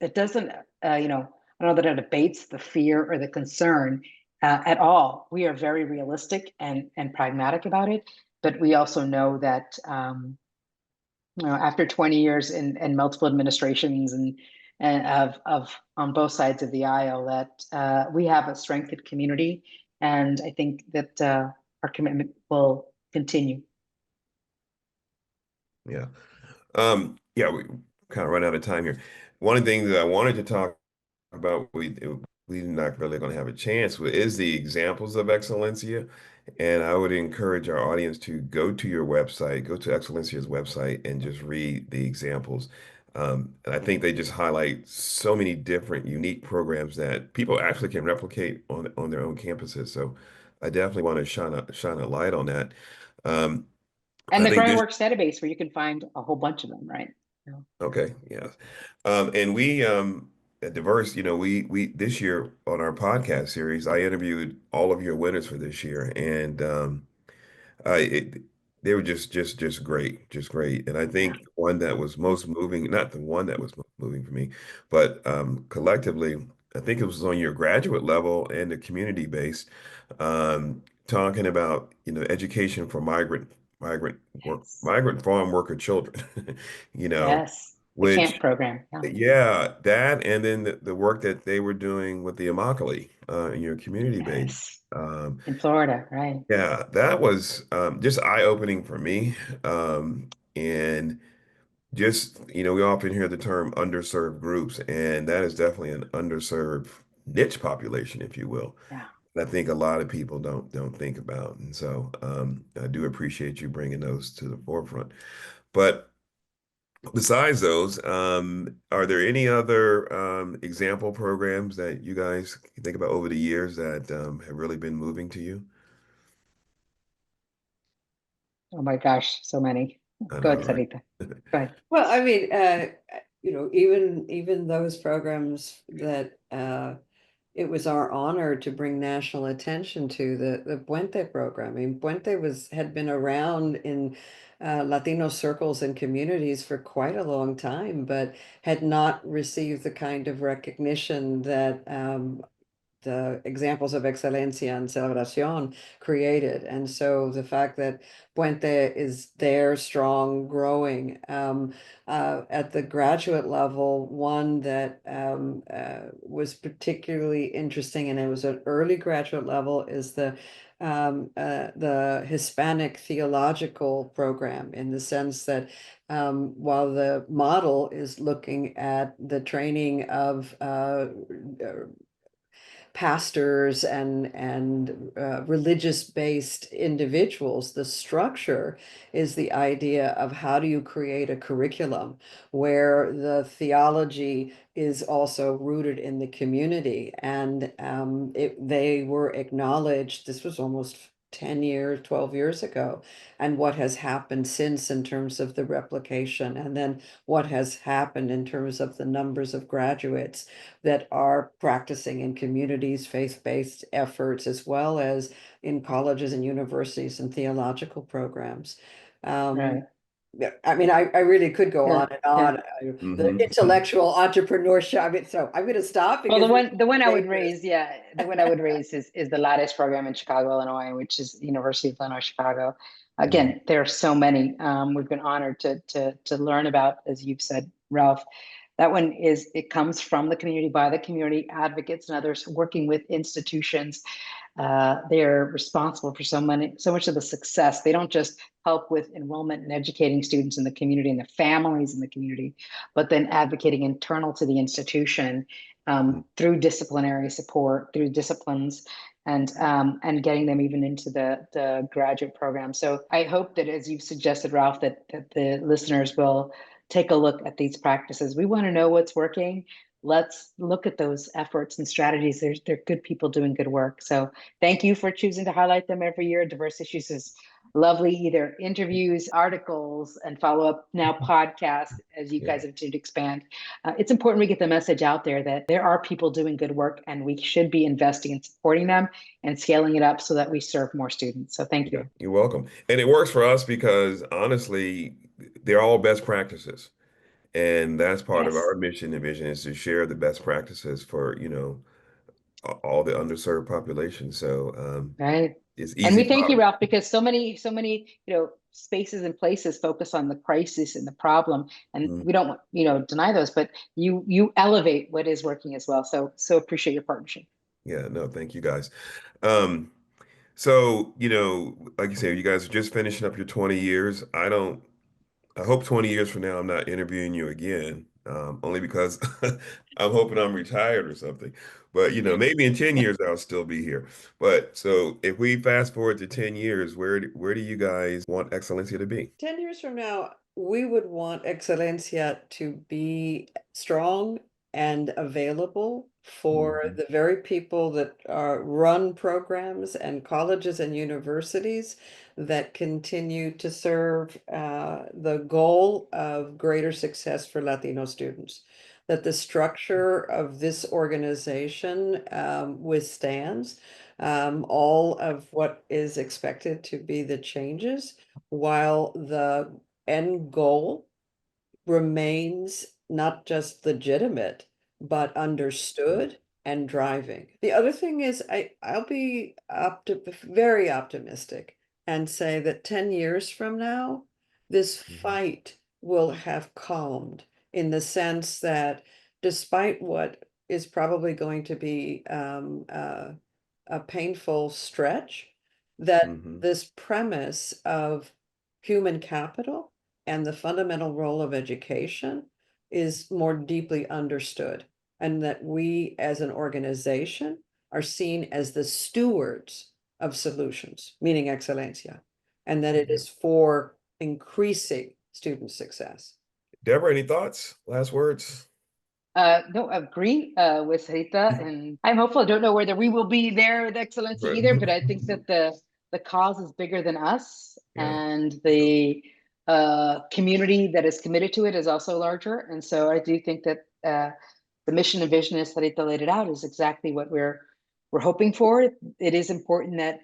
Speaker 2: it doesn't, I don't know that it abates the fear or the concern at all. We are very realistic and pragmatic about it, but we also know that after 20 years in multiple administrations and of on both sides of the aisle, that we have a strengthened community, and I think that our commitment will continue.
Speaker 1: Yeah. Yeah, we kind of run out of time here. One of the things that I wanted to talk about, we're not really going to have a chance with, is the examples of Excelencia. And I would encourage our audience to go to your website, go to Excelencia's website, and just read the examples. And I think they just highlight so many different unique programs that people actually can replicate on their own campuses. So I definitely want to shine a light on that. Um,
Speaker 2: And
Speaker 1: I
Speaker 2: the
Speaker 1: think
Speaker 2: Growing
Speaker 1: this.
Speaker 2: Works database, where you can find a whole bunch of them, right? Yeah.
Speaker 1: Okay, yeah. And we at Diverse, we this year on our podcast series, I interviewed all of your winners for this year, and it they were just great, just great. And I
Speaker 2: Yeah.
Speaker 1: think one that was most moving, not the one that was most moving for me, but collectively, I think it was on your graduate level and the community based, talking about, education for
Speaker 2: Yes.
Speaker 1: migrant farm worker children, you know,
Speaker 2: Yes. The
Speaker 1: which,
Speaker 2: camp program. Yeah.
Speaker 1: yeah, that, and then the work that they were doing with the Immokalee in your community base.
Speaker 2: Yes.
Speaker 1: Um,
Speaker 2: In Florida, right?
Speaker 1: yeah, that was just eye-opening for me. And just, we often hear the term underserved groups, and that is definitely an underserved niche population, if you will.
Speaker 2: Yeah.
Speaker 1: I think a lot of people don't think about. And so I do appreciate you bringing those to the forefront. But besides those, are there any other example programs that you guys can think about over the years that have really been moving to you?
Speaker 2: Oh my gosh, so many.
Speaker 1: I
Speaker 2: Go
Speaker 1: know,
Speaker 2: ahead,
Speaker 1: right?
Speaker 2: Sarita. Go ahead.
Speaker 3: Well, I mean, even those programs that it was our honor to bring national attention to the Puente program. I mean, Puente had been around in Latino circles and communities for quite a long time, but had not received the kind of recognition that the examples of Excelencia and Celebración created. And so the fact that Puente is there, strong, growing, at the graduate level, one that was particularly interesting, and it was an early graduate level, is the Hispanic theological program, in the sense that while the model is looking at the training of pastors and religious based individuals, the structure is the idea of how do you create a curriculum where the theology is also rooted in the community. And they were acknowledged. This was almost 10 years, 12 years ago, and what has happened since in terms of the replication, and then what has happened in terms of the numbers of graduates that are practicing in communities, faith-based efforts, as well as in colleges and universities and theological programs.
Speaker 2: Right.
Speaker 3: I mean, I really could go
Speaker 2: Yeah.
Speaker 3: on and
Speaker 2: Yeah.
Speaker 3: on. The intellectual entrepreneurship. I mean, so I'm going to stop
Speaker 2: Well,
Speaker 3: because
Speaker 2: the one I would
Speaker 3: dangerous.
Speaker 2: raise, yeah, the one I would raise is the Lattice program in Chicago, Illinois, which is University of Illinois Chicago. Again, there are so many. We've been honored to learn about, as you've said, Ralph. That one it comes from the community, by the community, advocates and others working with institutions. They're responsible for so much of the success. They don't just help with enrollment and educating students in the community and the families in the community, but then advocating internal to the institution through disciplinary support, through disciplines, and getting them even into the graduate program. So I hope that, as you've suggested, Ralph, that the listeners will take a look at these practices. We want to know what's working. Let's look at those efforts and strategies. They're good people doing good work. So thank you for choosing to highlight them every year. Diverse Issues is lovely, either interviews, articles, and follow up now podcasts as you guys have continued to expand. It's important we get the message out there that there are people doing good work and we should be investing in supporting them and scaling it up so that we serve more students. So thank you.
Speaker 1: You're welcome. And it works for us because honestly, they're all best practices. And that's part of
Speaker 2: Yes.
Speaker 1: our mission and vision is to share the best practices for, all the underserved population. So
Speaker 2: Right.
Speaker 1: it's
Speaker 2: And
Speaker 1: easy
Speaker 2: we thank you,
Speaker 1: for
Speaker 2: Ralph, because so many, spaces and places focus on the crisis and the problem, and
Speaker 1: Mhm.
Speaker 2: we don't, deny those. But you elevate what is working as well. So appreciate your partnership.
Speaker 1: Yeah, no, thank you guys. Um, so, like you said, you guys are just finishing up your 20 years. I hope 20 years from now I'm not interviewing you again, only because I'm hoping I'm retired or something. But maybe in 10 years I'll still be here. But so if we fast forward to 10 years, where do you guys want Excelencia to be?
Speaker 3: 10 years from now, we would want Excelencia to be strong and available for
Speaker 1: Mhm.
Speaker 3: the very people that run programs and colleges and universities that continue to serve the goal of greater success for Latino students. That the structure of this organization withstands all of what is expected to be the changes, while the end goal remains not just legitimate, but understood and driving. The other thing is I'll be very optimistic and say that 10 years from now, this
Speaker 1: Mhm.
Speaker 3: fight will have calmed in the sense that despite what is probably going to be a painful stretch, that
Speaker 1: Mhm.
Speaker 3: this premise of human capital and the fundamental role of education is more deeply understood, and that we as an organization are seen as the stewards of solutions, meaning Excelencia, and that it
Speaker 1: Yeah.
Speaker 3: is for increasing student success.
Speaker 1: Deborah, any thoughts? Last words?
Speaker 2: No, agree with Sarita, and I'm hopeful. I don't know whether we will be there with Excellency
Speaker 1: Right.
Speaker 2: either, but I think that the cause is bigger than us,
Speaker 1: Yeah,
Speaker 2: and
Speaker 1: for sure.
Speaker 2: the community that is committed to it is also larger. And so I do think that the mission and vision, as Sarita laid it out, is exactly what we're hoping for. It is important that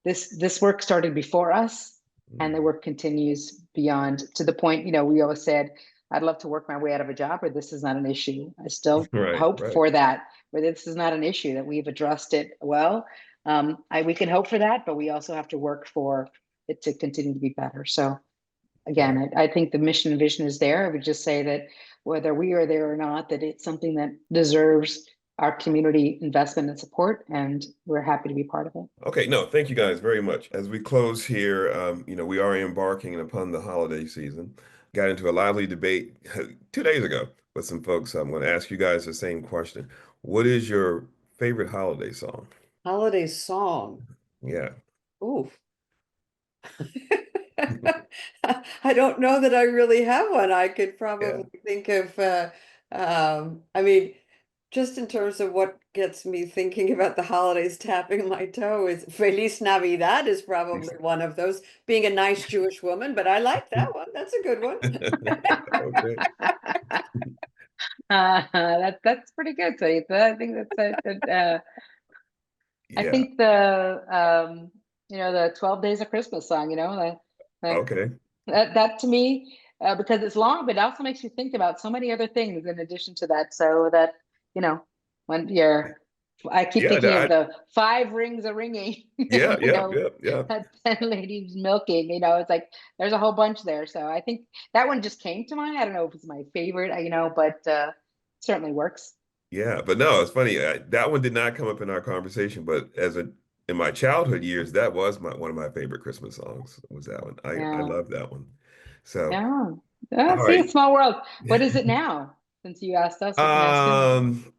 Speaker 2: this work started before us, and the
Speaker 1: Mhm.
Speaker 2: work continues beyond, to the point, we always said, I'd love to work my way out of a job where this is not an issue. I still
Speaker 1: Right,
Speaker 2: hope
Speaker 1: right.
Speaker 2: for that, where this is not an issue, that we've addressed it well. We can hope for that, but we also have to work for it to continue to be better. So
Speaker 1: Yeah.
Speaker 2: again, I think the mission and vision is there. I would just say that whether we are there or not, that it's something that deserves our community investment and support, and we're happy to be part of it.
Speaker 1: Okay, no, thank you guys very much. As we close here, we are embarking upon the holiday season. Got into a lively debate 2 days ago with some folks. I'm going to ask you guys the same question. What is your favorite holiday song?
Speaker 3: Holiday song.
Speaker 1: Yeah.
Speaker 3: Ooh. I don't know that I really have one. I could
Speaker 1: Yeah.
Speaker 3: probably think of, I mean, just in terms of what gets me thinking about the holidays, tapping my toe is Feliz Navidad is probably one of those, being a nice Jewish woman, but I like that one. That's a good one.
Speaker 1: Okay.
Speaker 2: That's pretty good, Sarita. I think I
Speaker 1: Yeah.
Speaker 2: think the 12 Days of Christmas song,
Speaker 1: Okay.
Speaker 2: That to me, because it's long, but it also makes you think about so many other things in addition to that. So that, you know, when I keep
Speaker 1: Yeah,
Speaker 2: thinking of the 5 rings a ringing,
Speaker 1: yeah,
Speaker 2: you
Speaker 1: yeah,
Speaker 2: know,
Speaker 1: yeah, yeah.
Speaker 2: 10 ladies milking, it's like there's a whole bunch there. So I think that one just came to mind. I don't know if it's my favorite, but certainly works.
Speaker 1: Yeah, but no, it's funny. That one did not come up in our conversation, but in my childhood years, that was one of my favorite Christmas songs. Was that one? I
Speaker 2: Yeah.
Speaker 1: love that one. So,
Speaker 2: Yeah.
Speaker 1: all
Speaker 2: See,
Speaker 1: right.
Speaker 2: a small world. What is it now? Since you asked us, we can ask him.
Speaker 1: Um,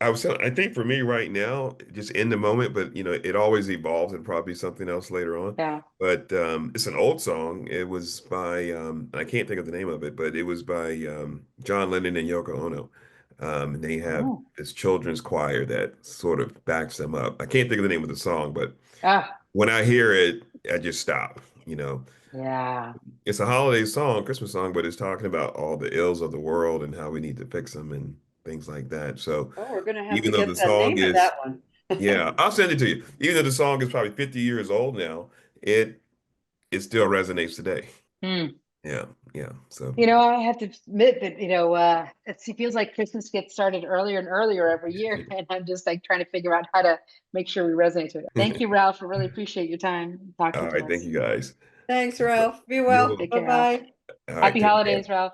Speaker 1: I think for me right now, just in the moment, but it always evolves and probably something else later on.
Speaker 2: Yeah.
Speaker 1: But it's an old song. It was by I can't think of the name of it, but it was by John Lennon and Yoko Ono. And they have
Speaker 2: Oh.
Speaker 1: this children's choir that sort of backs them up. I can't think of the name of the song, but
Speaker 2: Ah,
Speaker 1: when I hear it, I just stop.
Speaker 2: yeah.
Speaker 1: It's a holiday song, Christmas song, but it's talking about all the ills of the world and how we need to fix them and things like that. So
Speaker 3: Oh, we're gonna have to
Speaker 1: even though
Speaker 3: get
Speaker 1: the
Speaker 3: the
Speaker 1: song
Speaker 3: name of
Speaker 1: is,
Speaker 3: that one.
Speaker 1: yeah, I'll send it to you. Even though the song is probably 50 years old now, it still resonates today.
Speaker 2: Hmm.
Speaker 1: Yeah, yeah. So
Speaker 2: I have to admit that, it feels like Christmas gets started earlier and earlier every year. And I'm just like trying to figure out how to make sure we resonate to it. Thank you, Ralph. I really appreciate your time
Speaker 1: all
Speaker 2: talking to
Speaker 1: right, thank
Speaker 2: us.
Speaker 1: you guys.
Speaker 3: Thanks, Ralph. Be
Speaker 1: You're
Speaker 3: well.
Speaker 2: Take
Speaker 1: welcome.
Speaker 2: care, Ralph.
Speaker 3: Bye-bye.
Speaker 1: All right,
Speaker 2: Happy
Speaker 1: take care.
Speaker 2: holidays, Ralph.